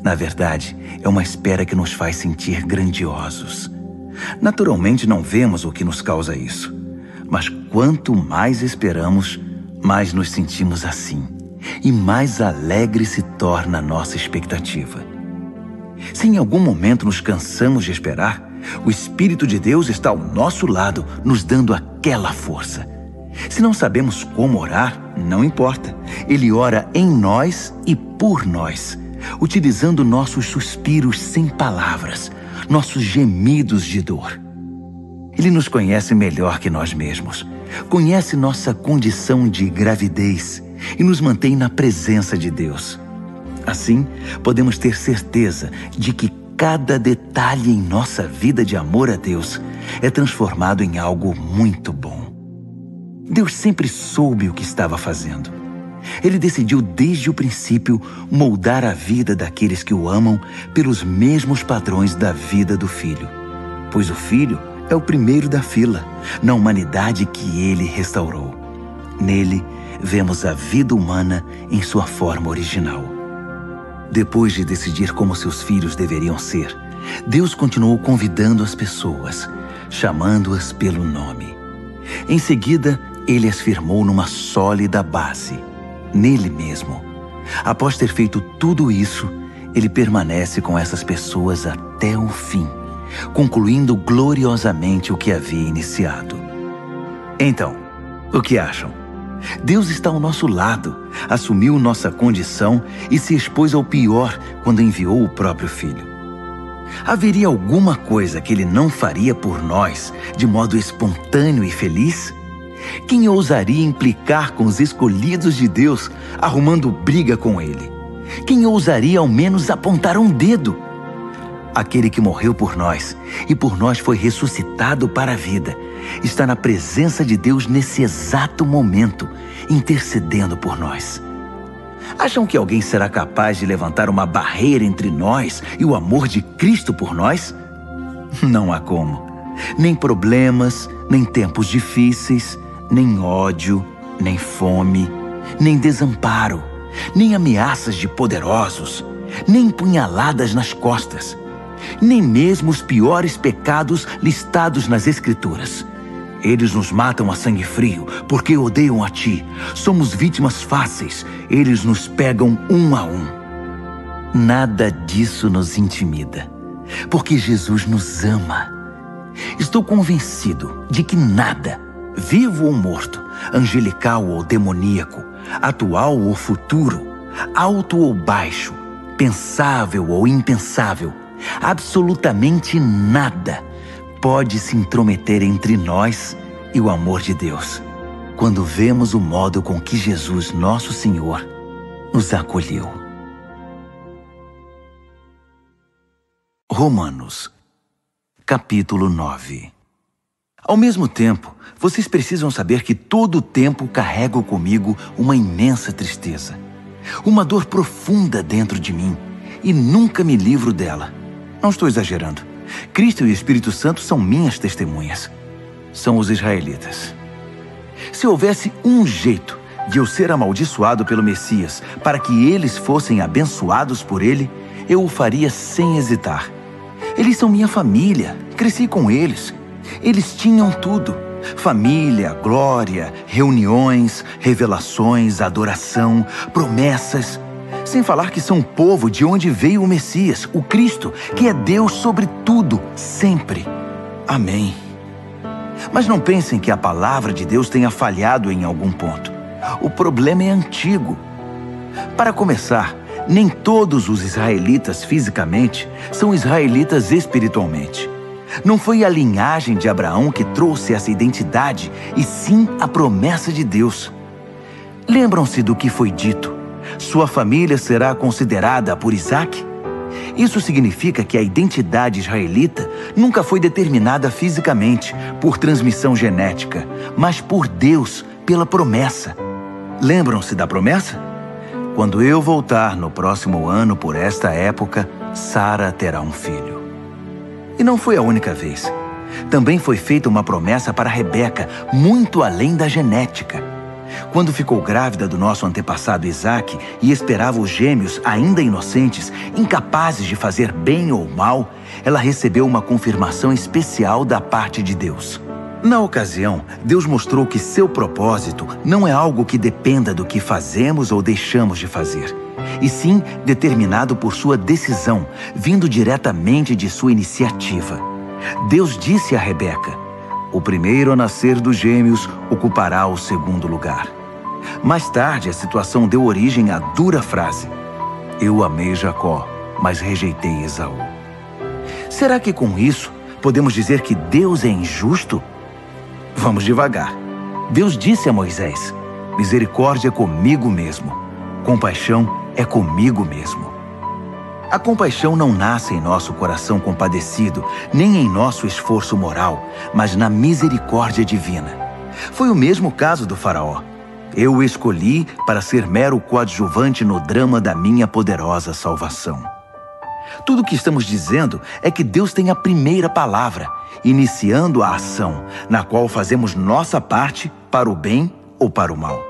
Na verdade, é uma espera que nos faz sentir grandiosos. Naturalmente não vemos o que nos causa isso, mas quanto mais esperamos, mais nos sentimos assim, e mais alegre se torna a nossa expectativa. Se em algum momento nos cansamos de esperar, o Espírito de Deus está ao nosso lado, nos dando aquela força. Se não sabemos como orar, não importa. Ele ora em nós e por nós, utilizando nossos suspiros sem palavras, nossos gemidos de dor. Ele nos conhece melhor que nós mesmos, conhece nossa condição de gravidez e nos mantém na presença de Deus. Assim, podemos ter certeza de que cada detalhe em nossa vida de amor a Deus é transformado em algo muito bom. Deus sempre soube o que estava fazendo. Ele decidiu desde o princípio moldar a vida daqueles que o amam pelos mesmos padrões da vida do Filho, pois o Filho é o primeiro da fila, na humanidade que ele restaurou. Nele, vemos a vida humana em sua forma original. Depois de decidir como seus filhos deveriam ser, Deus continuou convidando as pessoas, chamando-as pelo nome. Em seguida, ele as firmou numa sólida base, nele mesmo. Após ter feito tudo isso, ele permanece com essas pessoas até o fim, concluindo gloriosamente o que havia iniciado. Então, o que acham? Deus está ao nosso lado, assumiu nossa condição e se expôs ao pior quando enviou o próprio Filho. Haveria alguma coisa que ele não faria por nós de modo espontâneo e feliz? Quem ousaria implicar com os escolhidos de Deus, arrumando briga com ele? Quem ousaria ao menos apontar um dedo? Aquele que morreu por nós e por nós foi ressuscitado para a vida, está na presença de Deus nesse exato momento, intercedendo por nós. Acham que alguém será capaz de levantar uma barreira entre nós e o amor de Cristo por nós? Não há como. Nem problemas, nem tempos difíceis, nem ódio, nem fome, nem desamparo, nem ameaças de poderosos, nem punhaladas nas costas, nem mesmo os piores pecados listados nas Escrituras. Eles nos matam a sangue frio, porque odeiam a ti. Somos vítimas fáceis, eles nos pegam um a um. Nada disso nos intimida, porque Jesus nos ama. Estou convencido de que nada, vivo ou morto, angelical ou demoníaco, atual ou futuro, alto ou baixo, pensável ou impensável, absolutamente nada pode se intrometer entre nós e o amor de Deus, quando vemos o modo com que Jesus, nosso Senhor, nos acolheu. Romanos, capítulo 9. Ao mesmo tempo, vocês precisam saber que todo o tempo carrego comigo uma imensa tristeza, uma dor profunda dentro de mim, e nunca me livro dela. Não estou exagerando. Cristo e o Espírito Santo são minhas testemunhas. São os israelitas. Se houvesse um jeito de eu ser amaldiçoado pelo Messias para que eles fossem abençoados por ele, eu o faria sem hesitar. Eles são minha família, cresci com eles. Eles tinham tudo: família, glória, reuniões, revelações, adoração, promessas. Sem falar que são o povo de onde veio o Messias, o Cristo, que é Deus sobre tudo, sempre. Amém. Mas não pensem que a palavra de Deus tenha falhado em algum ponto. O problema é antigo. Para começar, nem todos os israelitas fisicamente são israelitas espiritualmente. Não foi a linhagem de Abraão que trouxe essa identidade, e sim a promessa de Deus. Lembram-se do que foi dito: sua família será considerada por Isaque? Isso significa que a identidade israelita nunca foi determinada fisicamente, por transmissão genética, mas por Deus, pela promessa. Lembram-se da promessa? Quando eu voltar no próximo ano por esta época, Sara terá um filho. E não foi a única vez. Também foi feita uma promessa para Rebeca, muito além da genética. Quando ficou grávida do nosso antepassado Isaque e esperava os gêmeos ainda inocentes, incapazes de fazer bem ou mal, ela recebeu uma confirmação especial da parte de Deus. Na ocasião, Deus mostrou que seu propósito não é algo que dependa do que fazemos ou deixamos de fazer, e sim determinado por sua decisão, vindo diretamente de sua iniciativa. Deus disse a Rebeca: o primeiro a nascer dos gêmeos ocupará o segundo lugar. Mais tarde, a situação deu origem à dura frase: eu amei Jacó, mas rejeitei Esaú. Será que com isso podemos dizer que Deus é injusto? Vamos devagar. Deus disse a Moisés: misericórdia é comigo mesmo, compaixão é comigo mesmo. A compaixão não nasce em nosso coração compadecido, nem em nosso esforço moral, mas na misericórdia divina. Foi o mesmo caso do faraó. Eu o escolhi para ser mero coadjuvante no drama da minha poderosa salvação. Tudo o que estamos dizendo é que Deus tem a primeira palavra, iniciando a ação, na qual fazemos nossa parte para o bem ou para o mal.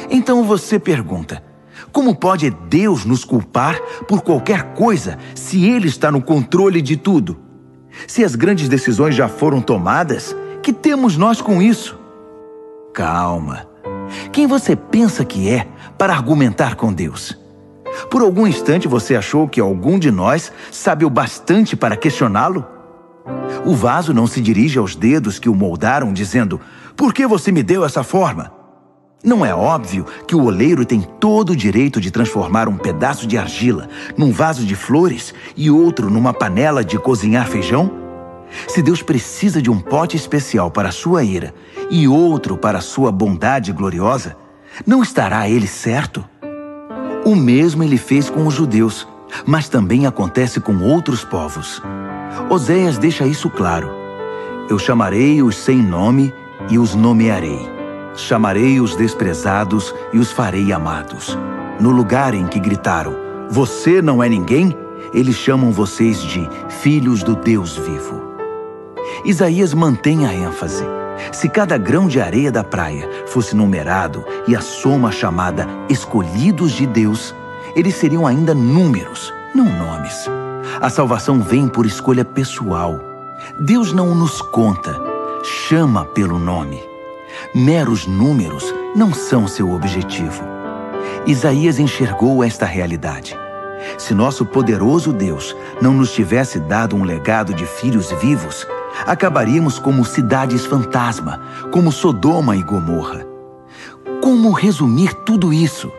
Então você pergunta: como pode Deus nos culpar por qualquer coisa se Ele está no controle de tudo? Se as grandes decisões já foram tomadas, que temos nós com isso? Calma. Quem você pensa que é para argumentar com Deus? Por algum instante você achou que algum de nós sabe o bastante para questioná-lo? O vaso não se dirige aos dedos que o moldaram dizendo: por que você me deu essa forma? Não é óbvio que o oleiro tem todo o direito de transformar um pedaço de argila num vaso de flores e outro numa panela de cozinhar feijão? Se Deus precisa de um pote especial para a sua ira e outro para a sua bondade gloriosa, não estará Ele certo? O mesmo Ele fez com os judeus, mas também acontece com outros povos. Oséias deixa isso claro: eu chamarei os sem nome e os nomearei. Chamarei os desprezados e os farei amados. No lugar em que gritaram: você não é ninguém, eles chamam vocês de filhos do Deus vivo. Isaías mantém a ênfase. Se cada grão de areia da praia fosse numerado e a soma chamada escolhidos de Deus, eles seriam ainda números, não nomes. A salvação vem por escolha pessoal. Deus não nos conta, chama pelo nome. Meros números não são seu objetivo. Isaías enxergou esta realidade. Se nosso poderoso Deus não nos tivesse dado um legado de filhos vivos, acabaríamos como cidades fantasma, como Sodoma e Gomorra. Como resumir tudo isso?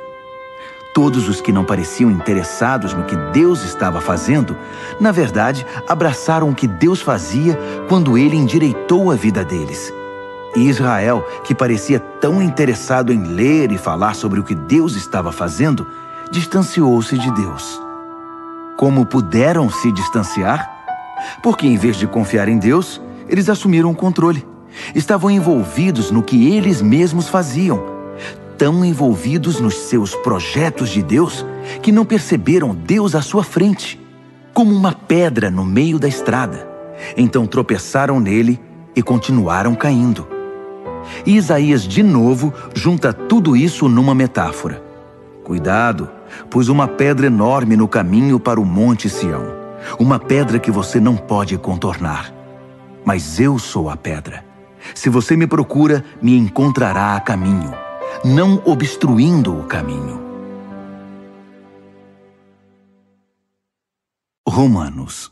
Todos os que não pareciam interessados no que Deus estava fazendo, na verdade, abraçaram o que Deus fazia quando Ele endireitou a vida deles. E Israel, que parecia tão interessado em ler e falar sobre o que Deus estava fazendo, distanciou-se de Deus. Como puderam se distanciar? Porque em vez de confiar em Deus, eles assumiram o controle. Estavam envolvidos no que eles mesmos faziam, tão envolvidos nos seus projetos de Deus que não perceberam Deus à sua frente, como uma pedra no meio da estrada. Então tropeçaram nele e continuaram caindo. E Isaías de novo junta tudo isso numa metáfora. Cuidado, pus uma pedra enorme no caminho para o Monte Sião, uma pedra que você não pode contornar. Mas eu sou a pedra. Se você me procura, me encontrará a caminho, não obstruindo o caminho. Romanos,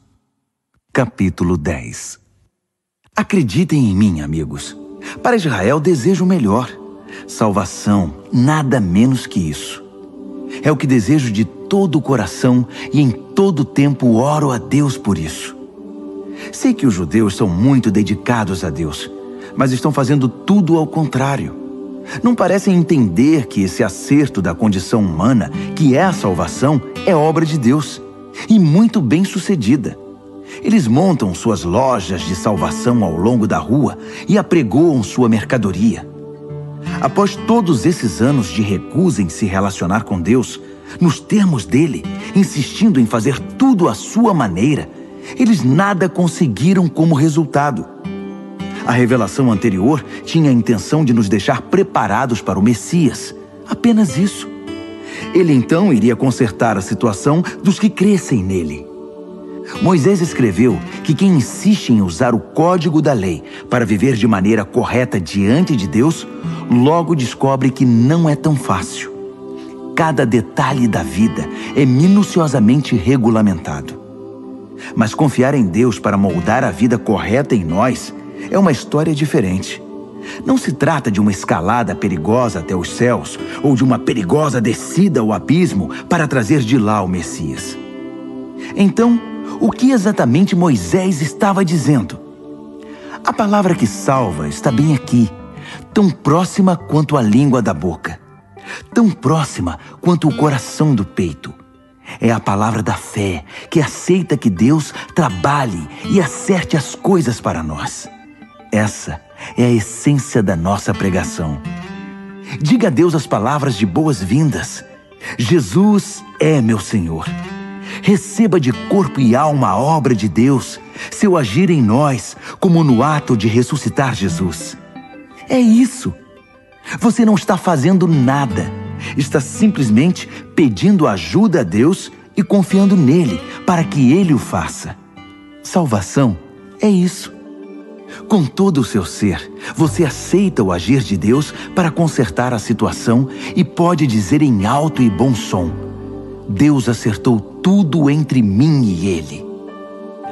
capítulo 10. Acreditem em mim, amigos. Para Israel desejo o melhor. Salvação, nada menos que isso. É o que desejo de todo o coração e em todo tempo oro a Deus por isso. Sei que os judeus são muito dedicados a Deus, mas estão fazendo tudo ao contrário. Não parecem entender que esse acerto da condição humana, que é a salvação, é obra de Deus, e muito bem sucedida. Eles montam suas lojas de salvação ao longo da rua e apregoam sua mercadoria. Após todos esses anos de recusa em se relacionar com Deus, nos termos dele, insistindo em fazer tudo à sua maneira, eles nada conseguiram como resultado. A revelação anterior tinha a intenção de nos deixar preparados para o Messias, apenas isso. Ele então iria consertar a situação dos que crescem nele. Moisés escreveu que quem insiste em usar o código da lei para viver de maneira correta diante de Deus, logo descobre que não é tão fácil. Cada detalhe da vida é minuciosamente regulamentado. Mas confiar em Deus para moldar a vida correta em nós é uma história diferente. Não se trata de uma escalada perigosa até os céus ou de uma perigosa descida ao abismo para trazer de lá o Messias. Então, o que exatamente Moisés estava dizendo? A palavra que salva está bem aqui, tão próxima quanto a língua da boca, tão próxima quanto o coração do peito. É a palavra da fé, que aceita que Deus trabalhe e acerte as coisas para nós. Essa é a essência da nossa pregação. Diga a Deus as palavras de boas-vindas. Jesus é meu Senhor. Receba de corpo e alma a obra de Deus, seu agir em nós, como no ato de ressuscitar Jesus. É isso. Você não está fazendo nada. Está simplesmente pedindo ajuda a Deus e confiando nele para que ele o faça. Salvação é isso. Com todo o seu ser, você aceita o agir de Deus para consertar a situação e pode dizer em alto e bom som: Deus acertou tudo entre mim e ele.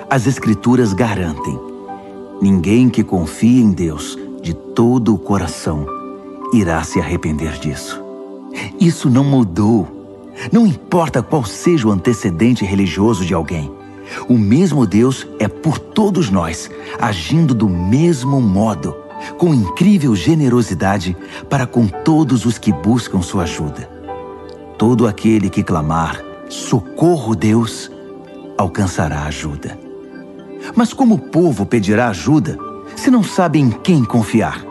As Escrituras garantem: ninguém que confie em Deus de todo o coração irá se arrepender disso. Isso não mudou. Não importa qual seja o antecedente religioso de alguém. O mesmo Deus é por todos nós, agindo do mesmo modo, com incrível generosidade para com todos os que buscam sua ajuda. Todo aquele que clamar, socorro Deus, alcançará ajuda. Mas como o povo pedirá ajuda se não sabe em quem confiar?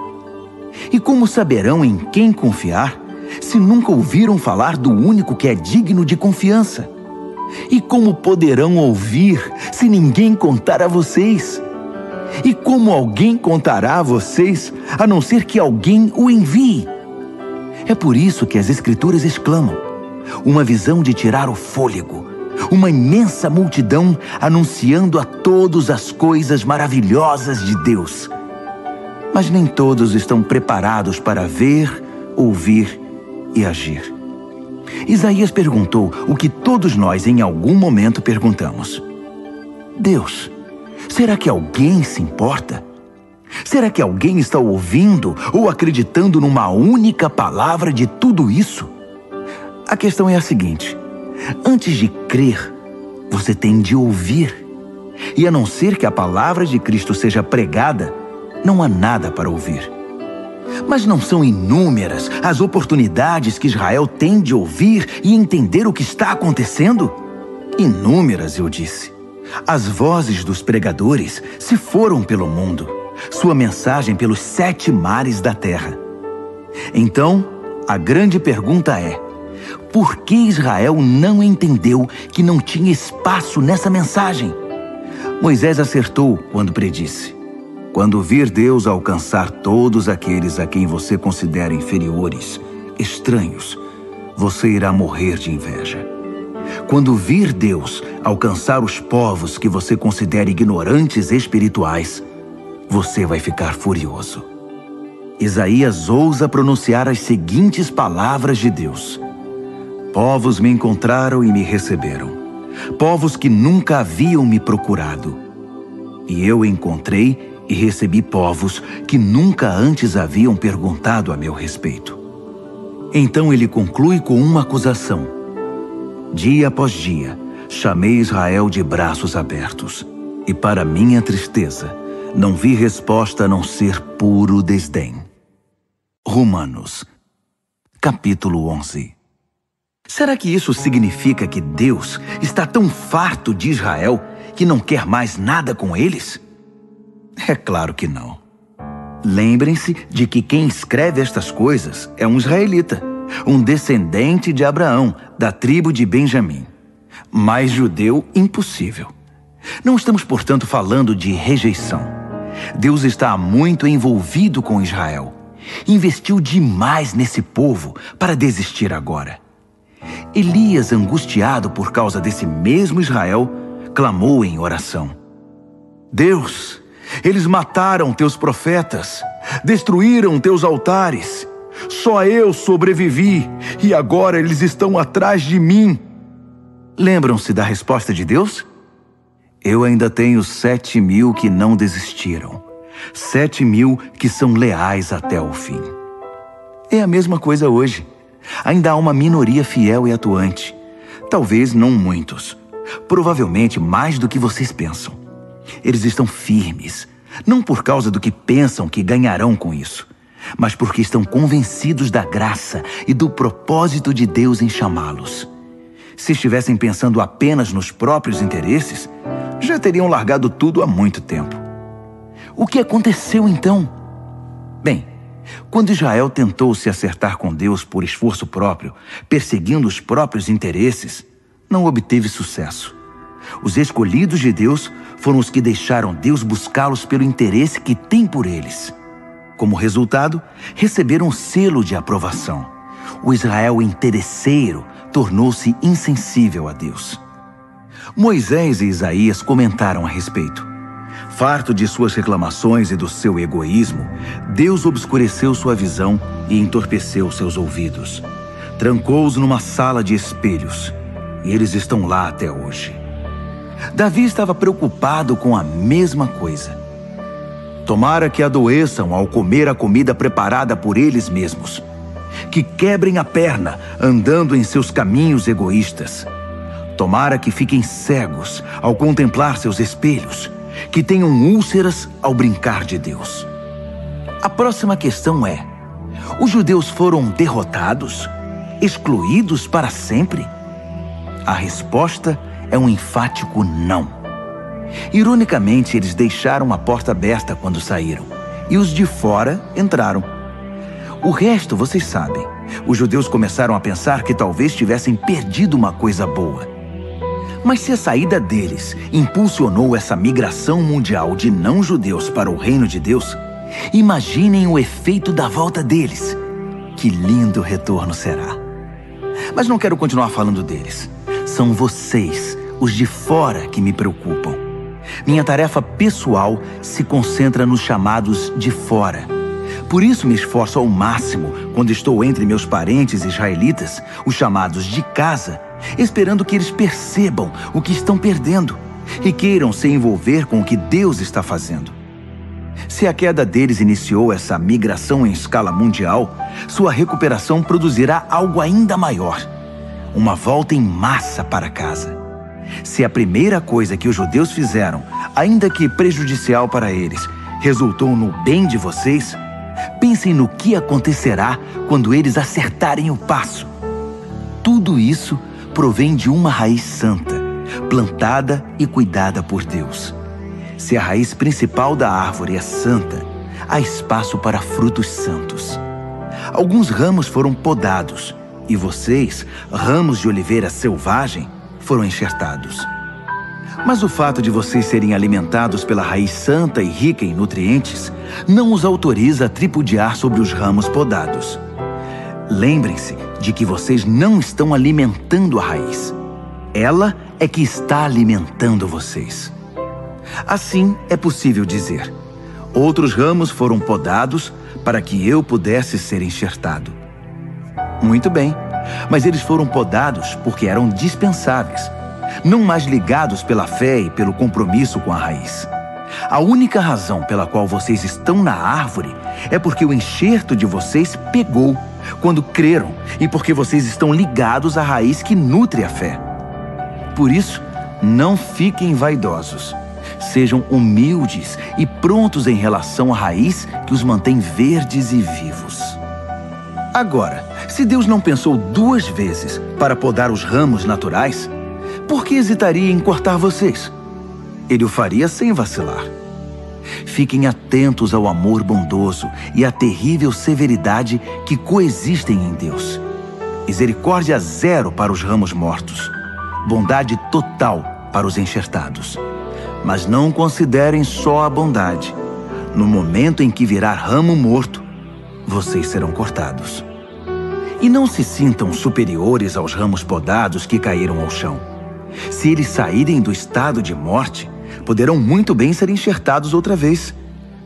E como saberão em quem confiar se nunca ouviram falar do único que é digno de confiança? E como poderão ouvir se ninguém contar a vocês? E como alguém contará a vocês, a não ser que alguém o envie? É por isso que as Escrituras exclamam: uma visão de tirar o fôlego, uma imensa multidão anunciando a todos as coisas maravilhosas de Deus. Mas nem todos estão preparados para ver, ouvir e agir. Isaías perguntou o que todos nós em algum momento perguntamos: Deus, será que alguém se importa? Será que alguém está ouvindo ou acreditando numa única palavra de tudo isso? A questão é a seguinte: antes de crer, você tem de ouvir. E a não ser que a palavra de Cristo seja pregada, não há nada para ouvir. Mas não são inúmeras as oportunidades que Israel tem de ouvir e entender o que está acontecendo? Inúmeras, eu disse. As vozes dos pregadores se foram pelo mundo, sua mensagem pelos 7 mares da terra. Então, a grande pergunta é: por que Israel não entendeu que não tinha espaço nessa mensagem? Moisés acertou quando predisse: quando vir Deus alcançar todos aqueles a quem você considera inferiores, estranhos, você irá morrer de inveja. Quando vir Deus alcançar os povos que você considera ignorantes espirituais, você vai ficar furioso. Isaías ousa pronunciar as seguintes palavras de Deus: povos me encontraram e me receberam. povos que nunca haviam me procurado. E eu encontrei e recebi povos que nunca antes haviam perguntado a meu respeito. Então ele conclui com uma acusação. Dia após dia, chamei Israel de braços abertos, e para minha tristeza, não vi resposta a não ser puro desdém. Romanos, capítulo 11. Será que isso significa que Deus está tão farto de Israel que não quer mais nada com eles? É claro que não. Lembrem-se de que quem escreve estas coisas é um israelita, um descendente de Abraão, da tribo de Benjamim. Mais judeu, impossível. Não estamos, portanto, falando de rejeição. Deus está muito envolvido com Israel. Investiu demais nesse povo para desistir agora. Elias, angustiado por causa desse mesmo Israel, clamou em oração. Deus, eles mataram teus profetas, destruíram teus altares. Só eu sobrevivi e agora eles estão atrás de mim. Lembram-se da resposta de Deus? Eu ainda tenho 7.000 que não desistiram. 7.000 que são leais até o fim. É a mesma coisa hoje. Ainda há uma minoria fiel e atuante. Talvez não muitos. Provavelmente mais do que vocês pensam. Eles estão firmes, não por causa do que pensam que ganharão com isso, mas porque estão convencidos da graça e do propósito de Deus em chamá-los. Se estivessem pensando apenas nos próprios interesses, já teriam largado tudo há muito tempo. O que aconteceu então? Bem, quando Israel tentou se acertar com Deus por esforço próprio, perseguindo os próprios interesses, não obteve sucesso. Os escolhidos de Deus foram os que deixaram Deus buscá-los pelo interesse que tem por eles. Como resultado, receberam o selo de aprovação. O Israel interesseiro tornou-se insensível a Deus. Moisés e Isaías comentaram a respeito. Farto de suas reclamações e do seu egoísmo, Deus obscureceu sua visão e entorpeceu seus ouvidos. Trancou-os numa sala de espelhos, e eles estão lá até hoje. Davi estava preocupado com a mesma coisa. Tomara que adoeçam ao comer a comida preparada por eles mesmos, que quebrem a perna andando em seus caminhos egoístas. Tomara que fiquem cegos ao contemplar seus espelhos, que tenham úlceras ao brincar de Deus. A próxima questão é: os judeus foram derrotados, excluídos para sempre? A resposta é um enfático não. Ironicamente, eles deixaram a porta aberta quando saíram, e os de fora entraram. O resto, vocês sabem. Os judeus começaram a pensar que talvez tivessem perdido uma coisa boa. Mas se a saída deles impulsionou essa migração mundial de não-judeus para o reino de Deus, imaginem o efeito da volta deles. Que lindo retorno será! Mas não quero continuar falando deles. São vocês, os de fora, que me preocupam. Minha tarefa pessoal se concentra nos chamados de fora. Por isso me esforço ao máximo quando estou entre meus parentes israelitas, os chamados de casa, esperando que eles percebam o que estão perdendo e queiram se envolver com o que Deus está fazendo. Se a queda deles iniciou essa migração em escala mundial, sua recuperação produzirá algo ainda maior: uma volta em massa para casa. Se a primeira coisa que os judeus fizeram, ainda que prejudicial para eles, resultou no bem de vocês, pensem no que acontecerá quando eles acertarem o passo. Tudo isso provém de uma raiz santa, plantada e cuidada por Deus. Se a raiz principal da árvore é santa, há espaço para frutos santos. Alguns ramos foram podados, e vocês, ramos de oliveira selvagem, foram enxertados. Mas o fato de vocês serem alimentados pela raiz santa e rica em nutrientes não os autoriza a tripudiar sobre os ramos podados. Lembrem-se de que vocês não estão alimentando a raiz. Ela é que está alimentando vocês. Assim é possível dizer: outros ramos foram podados para que eu pudesse ser enxertado. Muito bem, mas eles foram podados porque eram dispensáveis. não mais ligados pela fé e pelo compromisso com a raiz. A única razão pela qual vocês estão na árvore é porque o enxerto de vocês pegou quando creram e porque vocês estão ligados à raiz que nutre a fé. Por isso, não fiquem vaidosos. Sejam humildes e prontos em relação à raiz que os mantém verdes e vivos. Agora, se Deus não pensou 2 vezes para podar os ramos naturais, por que hesitaria em cortar vocês? Ele o faria sem vacilar. Fiquem atentos ao amor bondoso e à terrível severidade que coexistem em Deus. Misericórdia zero para os ramos mortos. Bondade total para os enxertados. Mas não considerem só a bondade. No momento em que virar ramo morto, vocês serão cortados. E não se sintam superiores aos ramos podados que caíram ao chão. Se eles saírem do estado de morte, poderão muito bem ser enxertados outra vez.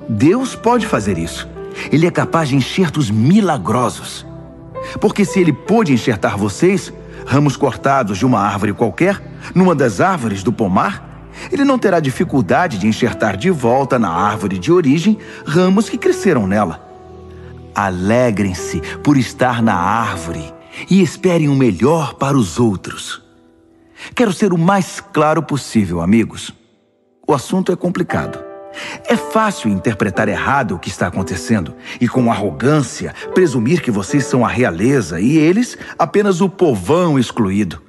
Deus pode fazer isso. Ele é capaz de enxertos milagrosos. Porque se ele pôde enxertar vocês, ramos cortados de uma árvore qualquer, numa das árvores do pomar, ele não terá dificuldade de enxertar de volta na árvore de origem ramos que cresceram nela. Alegrem-se por estar na árvore e esperem o melhor para os outros. Quero ser o mais claro possível, amigos. O assunto é complicado. É fácil interpretar errado o que está acontecendo e, com arrogância, presumir que vocês são a realeza e eles apenas o povão excluído.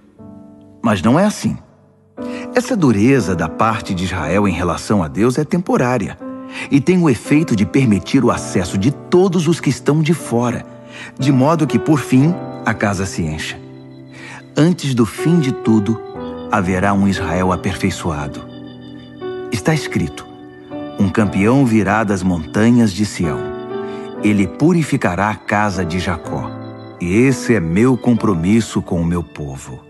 Mas não é assim. Essa dureza da parte de Israel em relação a Deus é temporária e tem o efeito de permitir o acesso de todos os que estão de fora, de modo que, por fim, a casa se encha. Antes do fim de tudo, haverá um Israel aperfeiçoado. Está escrito: um campeão virá das montanhas de Sião. Ele purificará a casa de Jacó. E esse é meu compromisso com o meu povo,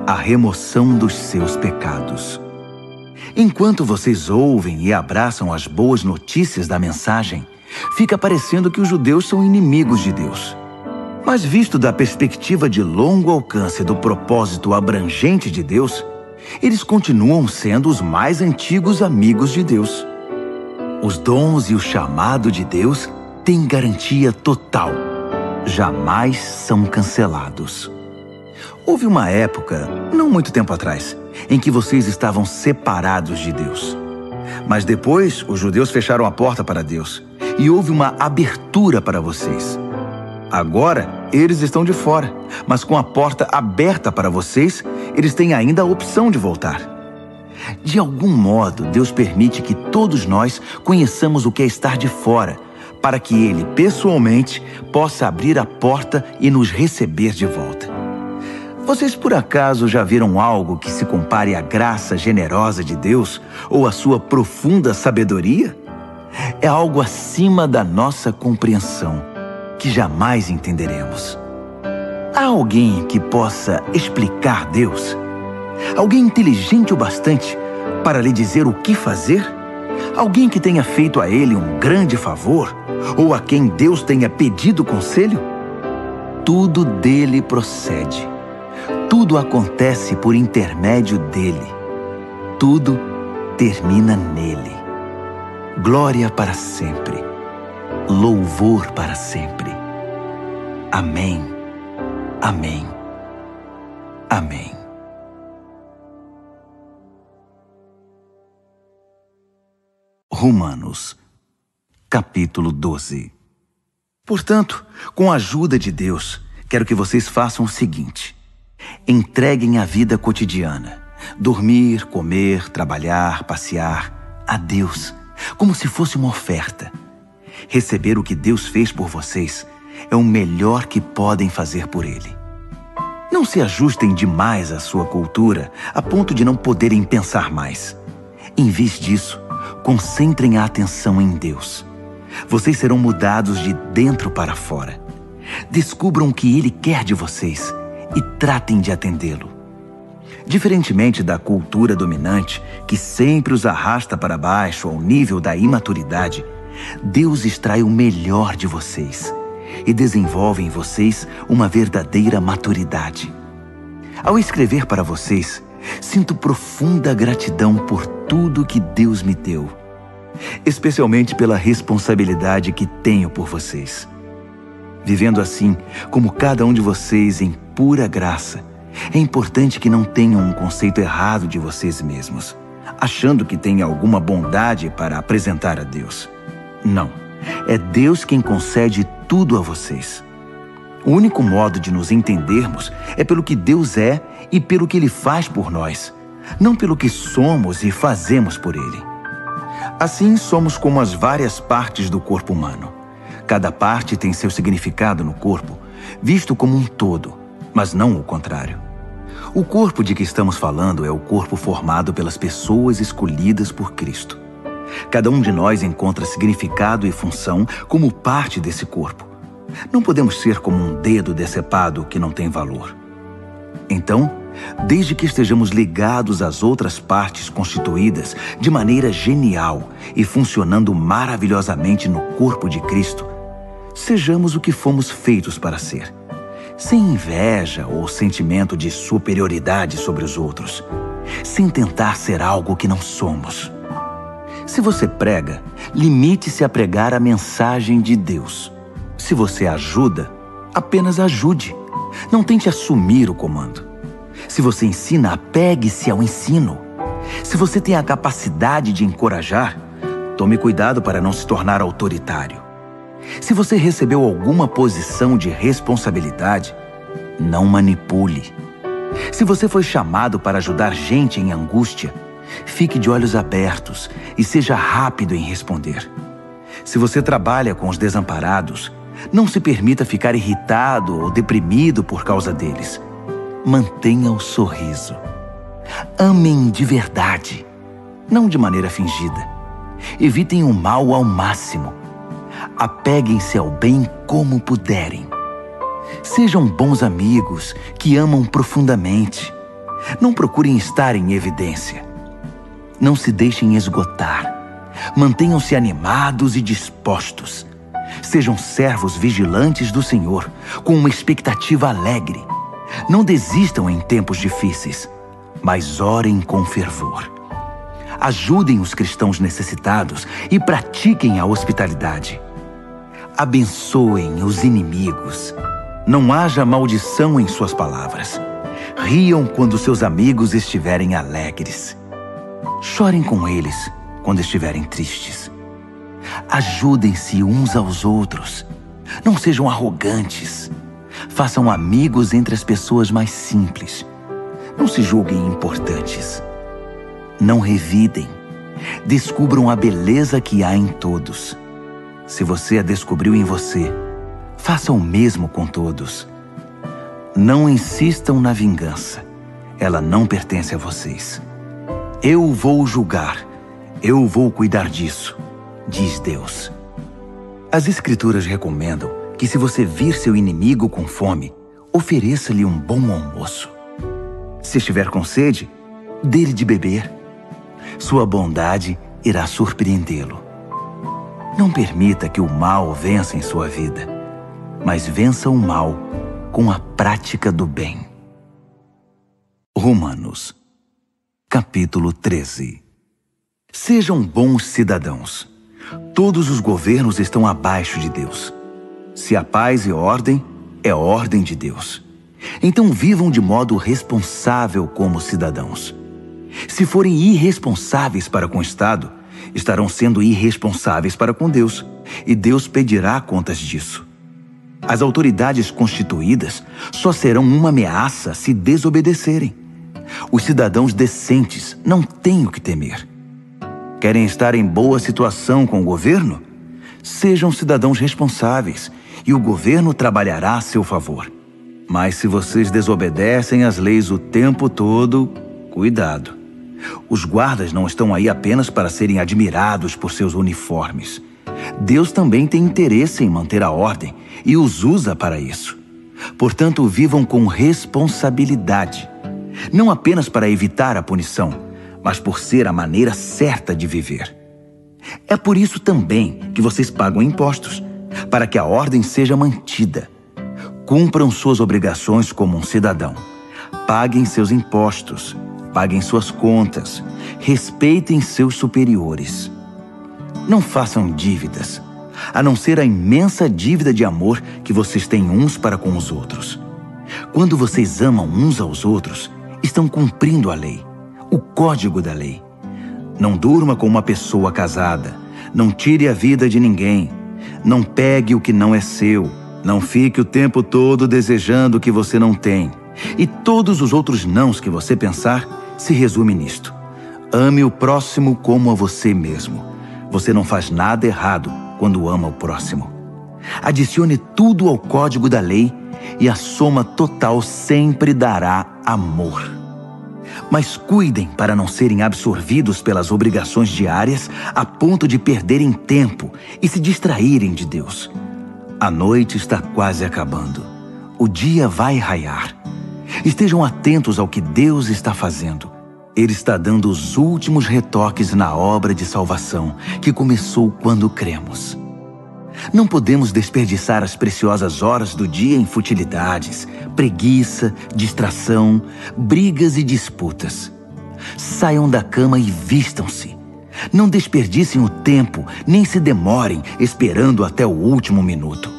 a remoção dos seus pecados. Enquanto vocês ouvem e abraçam as boas notícias da mensagem, fica parecendo que os judeus são inimigos de Deus. Mas visto da perspectiva de longo alcance do propósito abrangente de Deus, eles continuam sendo os mais antigos amigos de Deus. Os dons e o chamado de Deus têm garantia total. Jamais são cancelados. Houve uma época, não muito tempo atrás, em que vocês estavam separados de Deus. Mas depois, os judeus fecharam a porta para Deus e houve uma abertura para vocês. Agora, eles estão de fora, mas com a porta aberta para vocês, eles têm ainda a opção de voltar. De algum modo, Deus permite que todos nós conheçamos o que é estar de fora, para que Ele, pessoalmente, possa abrir a porta e nos receber de volta. Vocês por acaso já viram algo que se compare à graça generosa de Deus ou à sua profunda sabedoria? É algo acima da nossa compreensão, que jamais entenderemos. Há alguém que possa explicar Deus? Alguém inteligente o bastante para lhe dizer o que fazer? Alguém que tenha feito a ele um grande favor? Ou a quem Deus tenha pedido conselho? Tudo dele procede. Tudo acontece por intermédio dele. Tudo termina nele. Glória para sempre. Louvor para sempre. Amém. Amém. Amém. Romanos, capítulo 12. Portanto, com a ajuda de Deus, quero que vocês façam o seguinte: entreguem a vida cotidiana, dormir, comer, trabalhar, passear, a Deus, como se fosse uma oferta. Receber o que Deus fez por vocês é o melhor que podem fazer por Ele. Não se ajustem demais à sua cultura, a ponto de não poderem pensar mais. Em vez disso, concentrem a atenção em Deus. Vocês serão mudados de dentro para fora. Descubram o que Ele quer de vocês e tratem de atendê-lo. Diferentemente da cultura dominante, que sempre os arrasta para baixo ao nível da imaturidade, Deus extrai o melhor de vocês e desenvolve em vocês uma verdadeira maturidade. Ao escrever para vocês, sinto profunda gratidão por tudo que Deus me deu, especialmente pela responsabilidade que tenho por vocês. Vivendo assim, como cada um de vocês em pura graça, é importante que não tenham um conceito errado de vocês mesmos, achando que têm alguma bondade para apresentar a Deus. Não, é Deus quem concede tudo a vocês. O único modo de nos entendermos é pelo que Deus é e pelo que Ele faz por nós, não pelo que somos e fazemos por Ele. Assim, somos como as várias partes do corpo humano. Cada parte tem seu significado no corpo, visto como um todo, mas não o contrário. O corpo de que estamos falando é o corpo formado pelas pessoas escolhidas por Cristo. Cada um de nós encontra significado e função como parte desse corpo. Não podemos ser como um dedo decepado que não tem valor. Então, desde que estejamos ligados às outras partes constituídas de maneira genial e funcionando maravilhosamente no corpo de Cristo, sejamos o que fomos feitos para ser, sem inveja ou sentimento de superioridade sobre os outros, sem tentar ser algo que não somos. Se você prega, limite-se a pregar a mensagem de Deus. Se você ajuda, apenas ajude. Não tente assumir o comando. Se você ensina, apegue-se ao ensino. Se você tem a capacidade de encorajar, tome cuidado para não se tornar autoritário. Se você recebeu alguma posição de responsabilidade, não manipule. Se você foi chamado para ajudar gente em angústia, fique de olhos abertos e seja rápido em responder. Se você trabalha com os desamparados, não se permita ficar irritado ou deprimido por causa deles. Mantenha o sorriso. Amem de verdade, não de maneira fingida. Evitem o mal ao máximo. Apeguem-se ao bem como puderem. Sejam bons amigos que amam profundamente. Não procurem estar em evidência. Não se deixem esgotar. Mantenham-se animados e dispostos. Sejam servos vigilantes do Senhor, com uma expectativa alegre. Não desistam em tempos difíceis, mas orem com fervor. Ajudem os cristãos necessitados e pratiquem a hospitalidade. Abençoem os inimigos. Não haja maldição em suas palavras. Riam quando seus amigos estiverem alegres. Chorem com eles quando estiverem tristes. Ajudem-se uns aos outros. Não sejam arrogantes. Façam amigos entre as pessoas mais simples. Não se julguem importantes. Não revidem. Descubram a beleza que há em todos. Se você a descobriu em você, faça o mesmo com todos. Não insistam na vingança. Ela não pertence a vocês. Eu vou julgar. Eu vou cuidar disso, diz Deus. As Escrituras recomendam que, se você vir seu inimigo com fome, ofereça-lhe um bom almoço. Se estiver com sede, dê-lhe de beber. Sua bondade irá surpreendê-lo. Não permita que o mal vença em sua vida, mas vença o mal com a prática do bem. Romanos, capítulo 13. Sejam bons cidadãos. Todos os governos estão abaixo de Deus. Se há paz e ordem, é ordem de Deus. Então vivam de modo responsável como cidadãos. Se forem irresponsáveis para com o Estado, estarão sendo irresponsáveis para com Deus, e Deus pedirá contas disso. As autoridades constituídas só serão uma ameaça se desobedecerem. Os cidadãos decentes não têm o que temer. Querem estar em boa situação com o governo? Sejam cidadãos responsáveis, e o governo trabalhará a seu favor. Mas se vocês desobedecem às leis o tempo todo, cuidado. Os guardas não estão aí apenas para serem admirados por seus uniformes. Deus também tem interesse em manter a ordem e os usa para isso. Portanto, vivam com responsabilidade, não apenas para evitar a punição, mas por ser a maneira certa de viver. É por isso também que vocês pagam impostos, para que a ordem seja mantida. Cumpram suas obrigações como um cidadão. Paguem seus impostos, paguem suas contas, respeitem seus superiores. Não façam dívidas, a não ser a imensa dívida de amor que vocês têm uns para com os outros. Quando vocês amam uns aos outros, estão cumprindo a lei, o código da lei. Não durma com uma pessoa casada, não tire a vida de ninguém, não pegue o que não é seu, não fique o tempo todo desejando o que você não tem. E todos os outros nãos que você pensar se resume nisto. Ame o próximo como a você mesmo. Você não faz nada errado quando ama o próximo. Adicione tudo ao código da lei e a soma total sempre dará amor. Mas cuidem para não serem absorvidos pelas obrigações diárias a ponto de perderem tempo e se distraírem de Deus. A noite está quase acabando. O dia vai raiar. Estejam atentos ao que Deus está fazendo. Ele está dando os últimos retoques na obra de salvação que começou quando cremos. Não podemos desperdiçar as preciosas horas do dia em futilidades, preguiça, distração, brigas e disputas. Saiam da cama e vistam-se. Não desperdicem o tempo, nem se demorem esperando até o último minuto.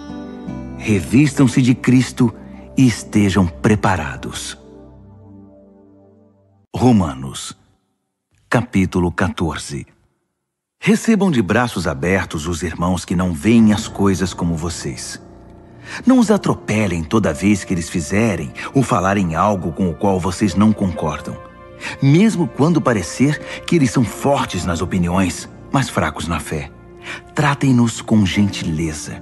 Revistam-se de Cristo e estejam preparados. Romanos, capítulo 14. Recebam de braços abertos os irmãos que não veem as coisas como vocês. Não os atropelem toda vez que eles fizerem ou falarem algo com o qual vocês não concordam, mesmo quando parecer que eles são fortes nas opiniões, mas fracos na fé. Tratem-nos com gentileza.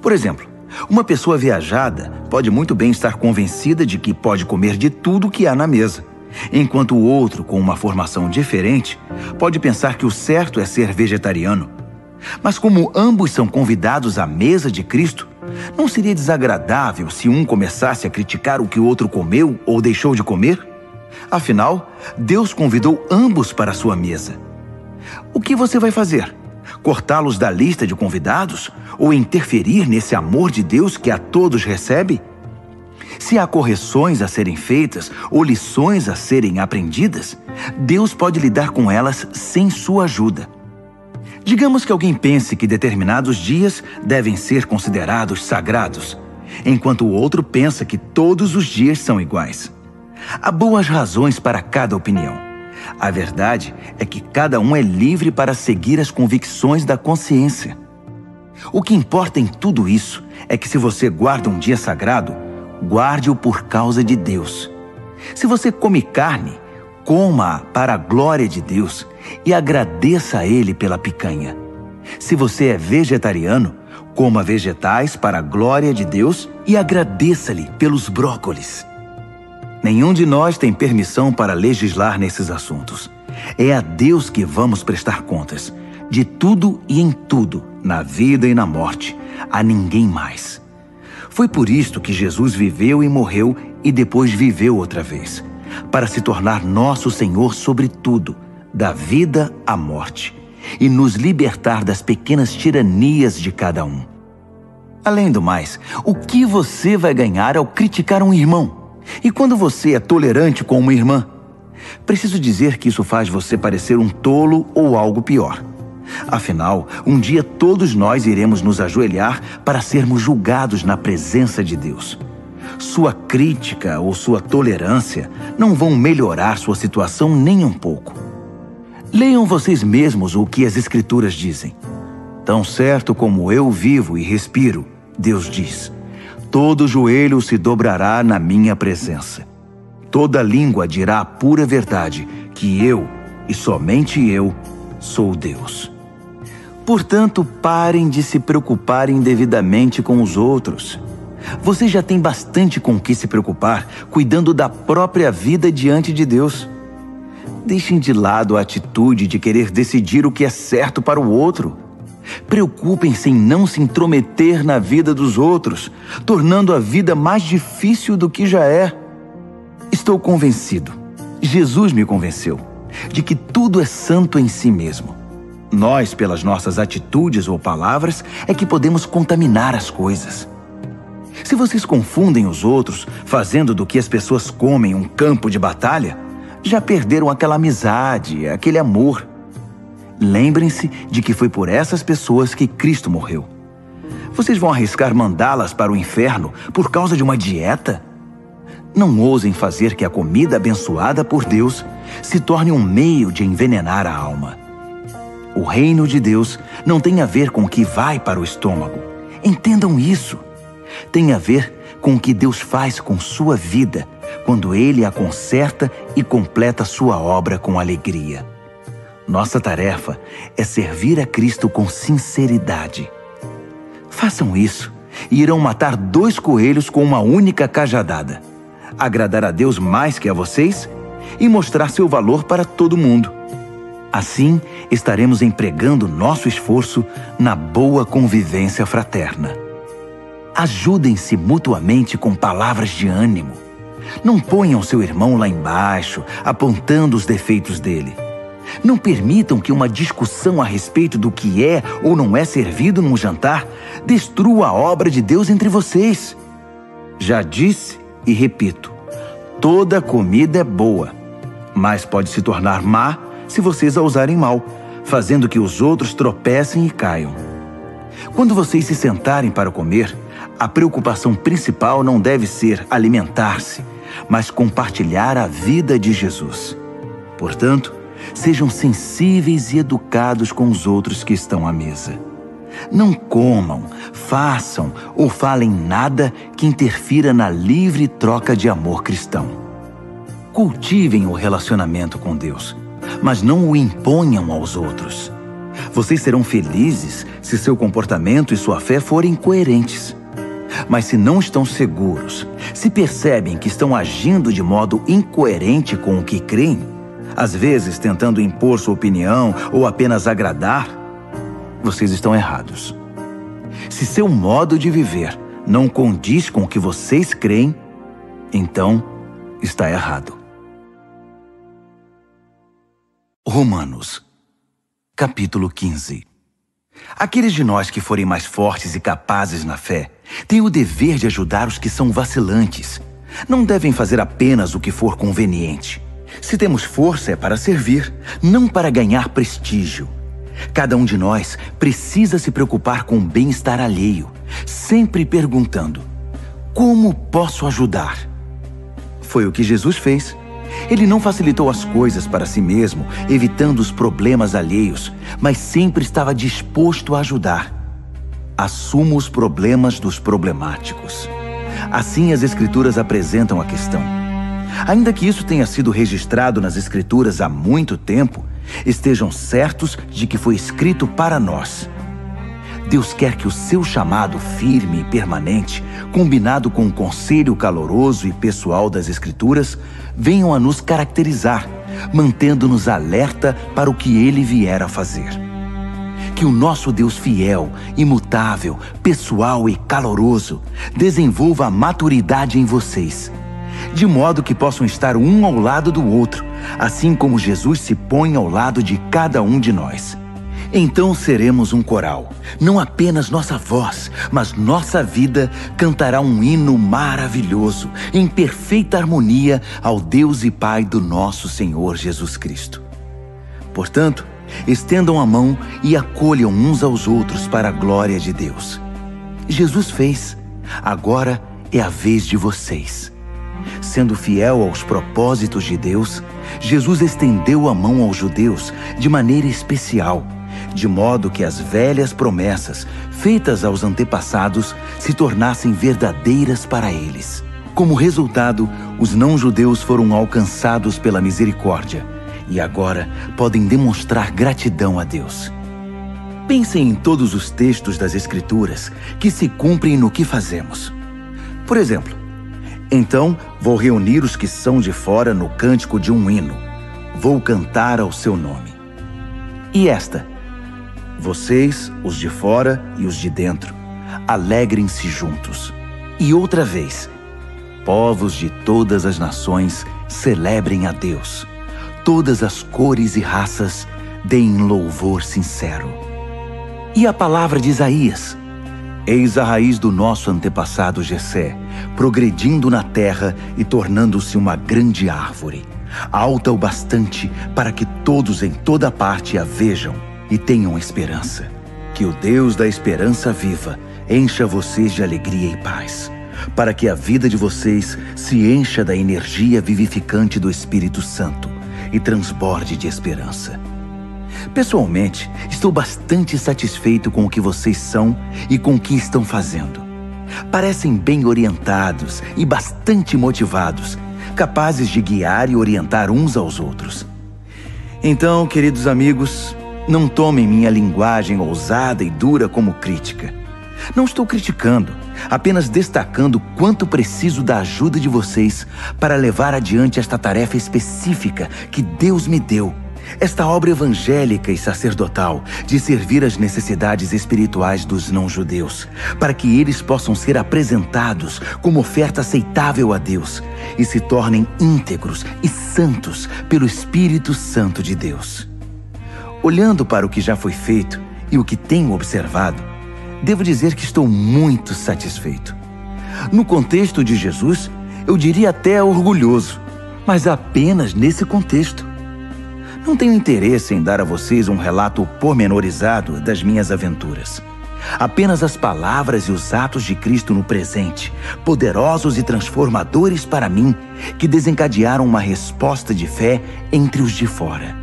Por exemplo, uma pessoa viajada pode muito bem estar convencida de que pode comer de tudo que há na mesa, enquanto o outro, com uma formação diferente, pode pensar que o certo é ser vegetariano. Mas como ambos são convidados à mesa de Cristo, não seria desagradável se um começasse a criticar o que o outro comeu ou deixou de comer? Afinal, Deus convidou ambos para a sua mesa. O que você vai fazer? Cortá-los da lista de convidados? Ou interferir nesse amor de Deus que a todos recebe? Se há correções a serem feitas ou lições a serem aprendidas, Deus pode lidar com elas sem sua ajuda. Digamos que alguém pense que determinados dias devem ser considerados sagrados, enquanto o outro pensa que todos os dias são iguais. Há boas razões para cada opinião. A verdade é que cada um é livre para seguir as convicções da consciência. O que importa em tudo isso é que se você guarda um dia sagrado, guarde-o por causa de Deus. Se você come carne, coma-a para a glória de Deus e agradeça a Ele pela picanha. Se você é vegetariano, coma vegetais para a glória de Deus e agradeça-lhe pelos brócolis. Nenhum de nós tem permissão para legislar nesses assuntos. É a Deus que vamos prestar contas, de tudo e em tudo, na vida e na morte, a ninguém mais. Foi por isto que Jesus viveu e morreu e depois viveu outra vez, para se tornar nosso Senhor sobre tudo, da vida à morte, e nos libertar das pequenas tiranias de cada um. Além do mais, o que você vai ganhar ao criticar um irmão? E quando você é tolerante com uma irmã? Preciso dizer que isso faz você parecer um tolo ou algo pior. Afinal, um dia todos nós iremos nos ajoelhar para sermos julgados na presença de Deus. Sua crítica ou sua tolerância não vão melhorar sua situação nem um pouco. Leiam vocês mesmos o que as Escrituras dizem. Tão certo como eu vivo e respiro, Deus diz, todo joelho se dobrará na minha presença. Toda língua dirá a pura verdade, que eu, e somente eu, sou Deus. Portanto, parem de se preocupar indevidamente com os outros. Você já tem bastante com o que se preocupar, cuidando da própria vida diante de Deus. Deixem de lado a atitude de querer decidir o que é certo para o outro. Preocupem-se em não se intrometer na vida dos outros, tornando a vida mais difícil do que já é. Estou convencido, Jesus me convenceu, de que tudo é santo em si mesmo. Nós, pelas nossas atitudes ou palavras, é que podemos contaminar as coisas. Se vocês confundem os outros, fazendo do que as pessoas comem um campo de batalha, Já perderam aquela amizade, aquele amor. Lembrem-se de que foi por essas pessoas que Cristo morreu. Vocês vão arriscar mandá-las para o inferno por causa de uma dieta? Não ousem fazer que a comida abençoada por Deus se torne um meio de envenenar a alma. O reino de Deus não tem a ver com o que vai para o estômago. Entendam isso. Tem a ver com o que Deus faz com sua vida quando Ele a conserta e completa sua obra com alegria. Nossa tarefa é servir a Cristo com sinceridade. Façam isso e irão matar 2 coelhos com uma única cajadada. Agradar a Deus mais que a vocês e mostrar seu valor para todo mundo. Assim, estaremos empregando nosso esforço na boa convivência fraterna. Ajudem-se mutuamente com palavras de ânimo. Não ponham seu irmão lá embaixo, apontando os defeitos dele. Não permitam que uma discussão a respeito do que é ou não é servido num jantar destrua a obra de Deus entre vocês. Já disse e repito, toda comida é boa, mas pode se tornar má se vocês a usarem mal, fazendo que os outros tropecem e caiam. Quando vocês se sentarem para comer, a preocupação principal não deve ser alimentar-se, mas compartilhar a vida de Jesus. Portanto, sejam sensíveis e educados com os outros que estão à mesa. Não comam, façam ou falem nada que interfira na livre troca de amor cristão. Cultivem o relacionamento com Deus, mas não o imponham aos outros. Vocês serão felizes se seu comportamento e sua fé forem coerentes. Mas se não estão seguros, se percebem que estão agindo de modo incoerente com o que creem, às vezes tentando impor sua opinião ou apenas agradar, vocês estão errados. Se seu modo de viver não condiz com o que vocês creem, então está errado. Romanos, capítulo 15. Aqueles de nós que forem mais fortes e capazes na fé têm o dever de ajudar os que são vacilantes. Não devem fazer apenas o que for conveniente. Se temos força é para servir, não para ganhar prestígio. Cada um de nós precisa se preocupar com o bem-estar alheio, sempre perguntando: como posso ajudar? Foi o que Jesus fez. Ele não facilitou as coisas para si mesmo, evitando os problemas alheios, mas sempre estava disposto a ajudar. Assuma os problemas dos problemáticos. Assim as Escrituras apresentam a questão. Ainda que isso tenha sido registrado nas Escrituras há muito tempo, estejam certos de que foi escrito para nós. Deus quer que o seu chamado firme e permanente, combinado com o conselho caloroso e pessoal das Escrituras, venham a nos caracterizar, mantendo-nos alerta para o que Ele vier a fazer. Que o nosso Deus fiel, imutável, pessoal e caloroso desenvolva a maturidade em vocês, de modo que possam estar um ao lado do outro, assim como Jesus se põe ao lado de cada um de nós. Então seremos um coral. Não apenas nossa voz, mas nossa vida cantará um hino maravilhoso, em perfeita harmonia ao Deus e Pai do nosso Senhor Jesus Cristo. Portanto, estendam a mão e acolham uns aos outros para a glória de Deus. Jesus fez. Agora é a vez de vocês. Sendo fiel aos propósitos de Deus, Jesus estendeu a mão aos judeus de maneira especial, de modo que as velhas promessas feitas aos antepassados se tornassem verdadeiras para eles. Como resultado, os não-judeus foram alcançados pela misericórdia e agora podem demonstrar gratidão a Deus. Pensem em todos os textos das Escrituras que se cumprem no que fazemos. Por exemplo, então vou reunir os que são de fora no cântico de um hino. Vou cantar ao seu nome. E esta: vocês, os de fora e os de dentro, alegrem-se juntos. E outra vez: povos de todas as nações, celebrem a Deus. Todas as cores e raças, deem louvor sincero. E a palavra de Isaías: eis a raiz do nosso antepassado Jessé, progredindo na terra e tornando-se uma grande árvore, alta o bastante para que todos em toda parte a vejam e tenham esperança. Que o Deus da esperança viva encha vocês de alegria e paz, para que a vida de vocês se encha da energia vivificante do Espírito Santo e transborde de esperança. Pessoalmente, estou bastante satisfeito com o que vocês são e com o que estão fazendo. Parecem bem orientados e bastante motivados, capazes de guiar e orientar uns aos outros. Então, queridos amigos, não tomem minha linguagem ousada e dura como crítica. Não estou criticando, apenas destacando quanto preciso da ajuda de vocês para levar adiante esta tarefa específica que Deus me deu, esta obra evangélica e sacerdotal de servir às necessidades espirituais dos não-judeus, para que eles possam ser apresentados como oferta aceitável a Deus e se tornem íntegros e santos pelo Espírito Santo de Deus. Olhando para o que já foi feito e o que tenho observado, devo dizer que estou muito satisfeito. No contexto de Jesus, eu diria até orgulhoso, mas apenas nesse contexto. Não tenho interesse em dar a vocês um relato pormenorizado das minhas aventuras. Apenas as palavras e os atos de Cristo no presente, poderosos e transformadores para mim, que desencadearam uma resposta de fé entre os de fora.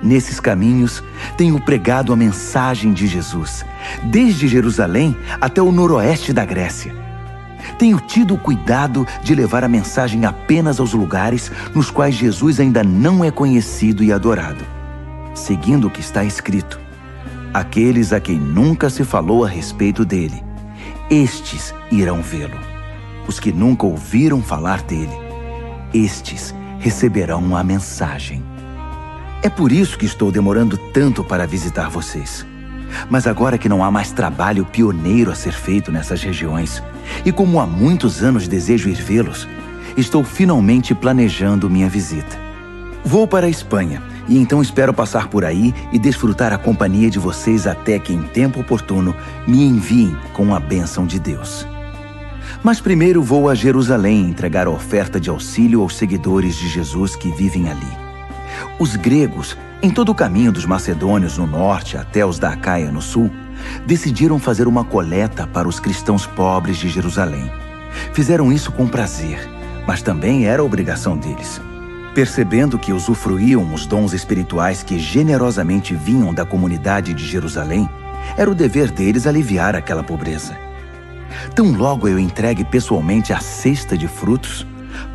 Nesses caminhos, tenho pregado a mensagem de Jesus, desde Jerusalém até o noroeste da Grécia. Tenho tido o cuidado de levar a mensagem apenas aos lugares nos quais Jesus ainda não é conhecido e adorado, seguindo o que está escrito: aqueles a quem nunca se falou a respeito dele, estes irão vê-lo. Os que nunca ouviram falar dele, estes receberão a mensagem. É por isso que estou demorando tanto para visitar vocês. Mas agora que não há mais trabalho pioneiro a ser feito nessas regiões, e como há muitos anos desejo ir vê-los, estou finalmente planejando minha visita. Vou para a Espanha, e então espero passar por aí e desfrutar a companhia de vocês até que, em tempo oportuno, me enviem com a bênção de Deus. Mas primeiro vou a Jerusalém entregar a oferta de auxílio aos seguidores de Jesus que vivem ali. Os gregos, em todo o caminho dos macedônios no norte até os da Acaia no sul, decidiram fazer uma coleta para os cristãos pobres de Jerusalém. Fizeram isso com prazer, mas também era obrigação deles. Percebendo que usufruíam os dons espirituais que generosamente vinham da comunidade de Jerusalém, era o dever deles aliviar aquela pobreza. Tão logo eu entregue pessoalmente a cesta de frutos,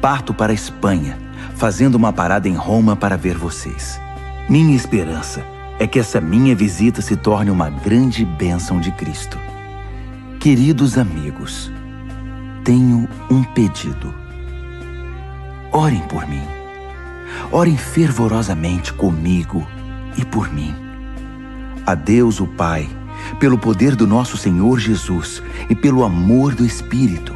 parto para a Espanha, fazendo uma parada em Roma para ver vocês. Minha esperança é que essa minha visita se torne uma grande bênção de Cristo. Queridos amigos, tenho um pedido. Orem por mim. Orem fervorosamente comigo e por mim. A Deus o Pai, pelo poder do nosso Senhor Jesus e pelo amor do Espírito,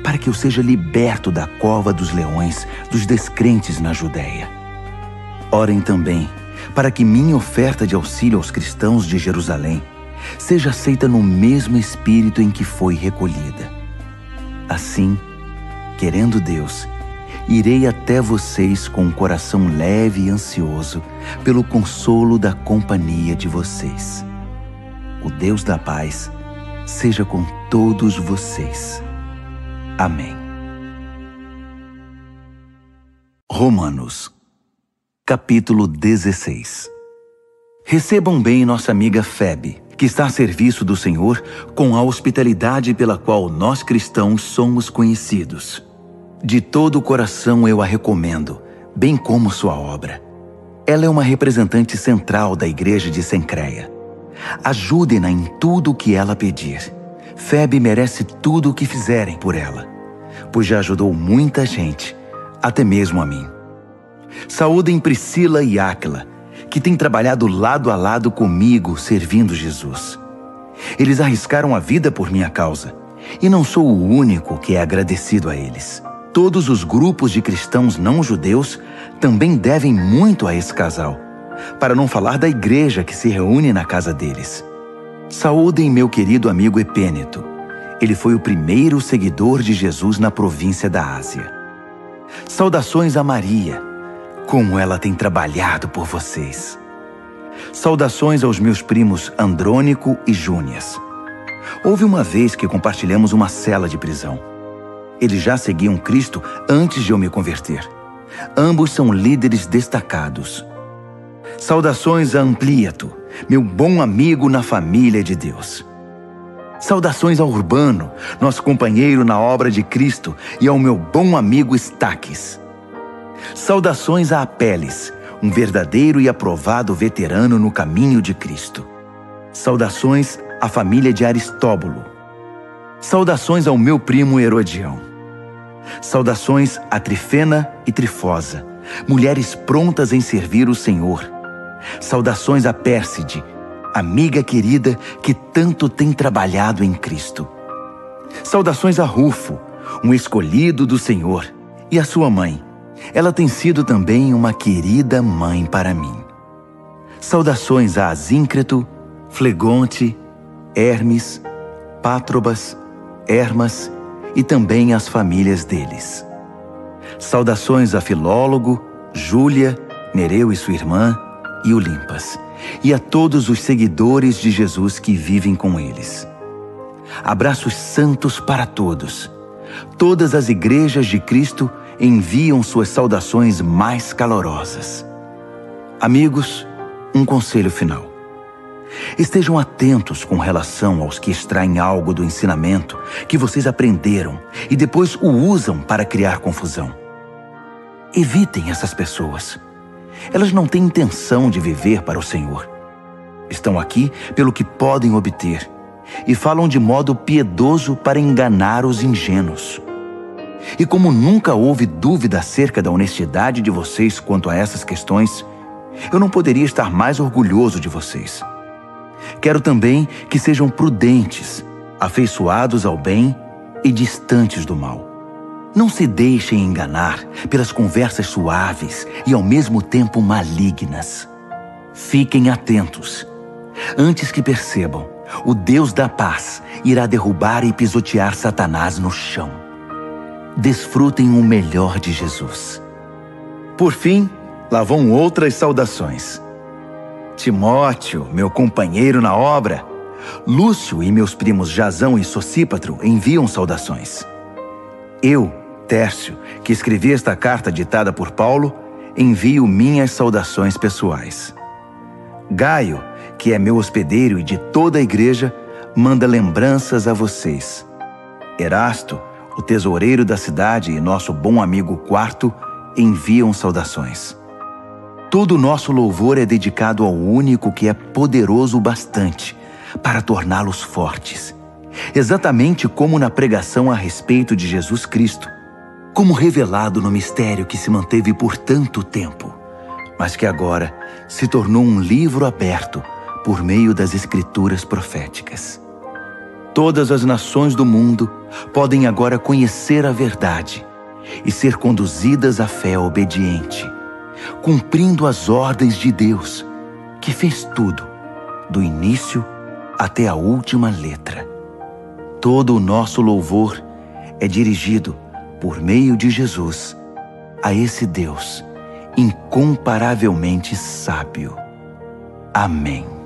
para que eu seja liberto da cova dos leões dos descrentes na Judéia. Orem também para que minha oferta de auxílio aos cristãos de Jerusalém seja aceita no mesmo espírito em que foi recolhida. Assim, querendo Deus, irei até vocês com um coração leve e ansioso pelo consolo da companhia de vocês. O Deus da paz seja com todos vocês. Amém. Romanos, capítulo 16. Recebam bem nossa amiga Febe, que está a serviço do Senhor com a hospitalidade pela qual nós cristãos somos conhecidos. De todo o coração eu a recomendo, bem como sua obra. Ela é uma representante central da igreja de Cencreia. Ajudem-na em tudo o que ela pedir. Febe merece tudo o que fizerem por ela, pois já ajudou muita gente, até mesmo a mim. Saúdem Priscila e Áquila, que têm trabalhado lado a lado comigo servindo Jesus. Eles arriscaram a vida por minha causa, e não sou o único que é agradecido a eles. Todos os grupos de cristãos não-judeus também devem muito a esse casal, para não falar da igreja que se reúne na casa deles. Saúdem meu querido amigo Epêneto. Ele foi o primeiro seguidor de Jesus na província da Ásia. Saudações a Maria, Como ela tem trabalhado por vocês. Saudações aos meus primos Andrônico e Júnias. Houve uma vez que compartilhamos uma cela de prisão. Eles já seguiam Cristo antes de eu me converter. Ambos são líderes destacados. Saudações a Amplíato, meu bom amigo na família de Deus. Saudações ao Urbano, nosso companheiro na obra de Cristo, e ao meu bom amigo Estaques. Saudações a Apeles, um verdadeiro e aprovado veterano no caminho de Cristo. Saudações à família de Aristóbulo. Saudações ao meu primo Herodião. Saudações a Trifena e Trifosa, mulheres prontas em servir o Senhor. Saudações a Pérside, amiga querida que tanto tem trabalhado em Cristo. Saudações a Rufo, um escolhido do Senhor, e a sua mãe. Ela tem sido também uma querida mãe para mim. Saudações a Asíncreto, Flegonte, Hermes, Pátrobas, Hermas e também às famílias deles. Saudações a Filólogo, Júlia, Nereu e sua irmã, e Olimpas, e a todos os seguidores de Jesus que vivem com eles. Abraços santos para todos. Todas as igrejas de Cristo enviam suas saudações mais calorosas. Amigos, um conselho final. Estejam atentos com relação aos que extraem algo do ensinamento que vocês aprenderam e depois o usam para criar confusão. Evitem essas pessoas. Elas não têm intenção de viver para o Senhor. Estão aqui pelo que podem obter e falam de modo piedoso para enganar os ingênuos. E como nunca houve dúvida acerca da honestidade de vocês quanto a essas questões, eu não poderia estar mais orgulhoso de vocês. Quero também que sejam prudentes, afeiçoados ao bem e distantes do mal. Não se deixem enganar pelas conversas suaves e ao mesmo tempo malignas. Fiquem atentos. Antes que percebam, o Deus da paz irá derrubar e pisotear Satanás no chão. Desfrutem o melhor de Jesus. Por fim, lá vão outras saudações. Timóteo, meu companheiro na obra, Lúcio e meus primos Jasão e Sosípatro enviam saudações. Eu, Tércio, que escrevi esta carta ditada por Paulo, envio minhas saudações pessoais. Gaio, que é meu hospedeiro e de toda a igreja, manda lembranças a vocês. Erasto, o tesoureiro da cidade e nosso bom amigo Quarto, enviam saudações. Todo o nosso louvor é dedicado ao único que é poderoso o bastante para torná-los fortes, exatamente como na pregação a respeito de Jesus Cristo, como revelado no mistério que se manteve por tanto tempo, mas que agora se tornou um livro aberto por meio das escrituras proféticas. Todas as nações do mundo podem agora conhecer a verdade e ser conduzidas à fé obediente, cumprindo as ordens de Deus, que fez tudo, do início até a última letra. Todo o nosso louvor é dirigido, por meio de Jesus, a esse Deus incomparavelmente sábio. Amém.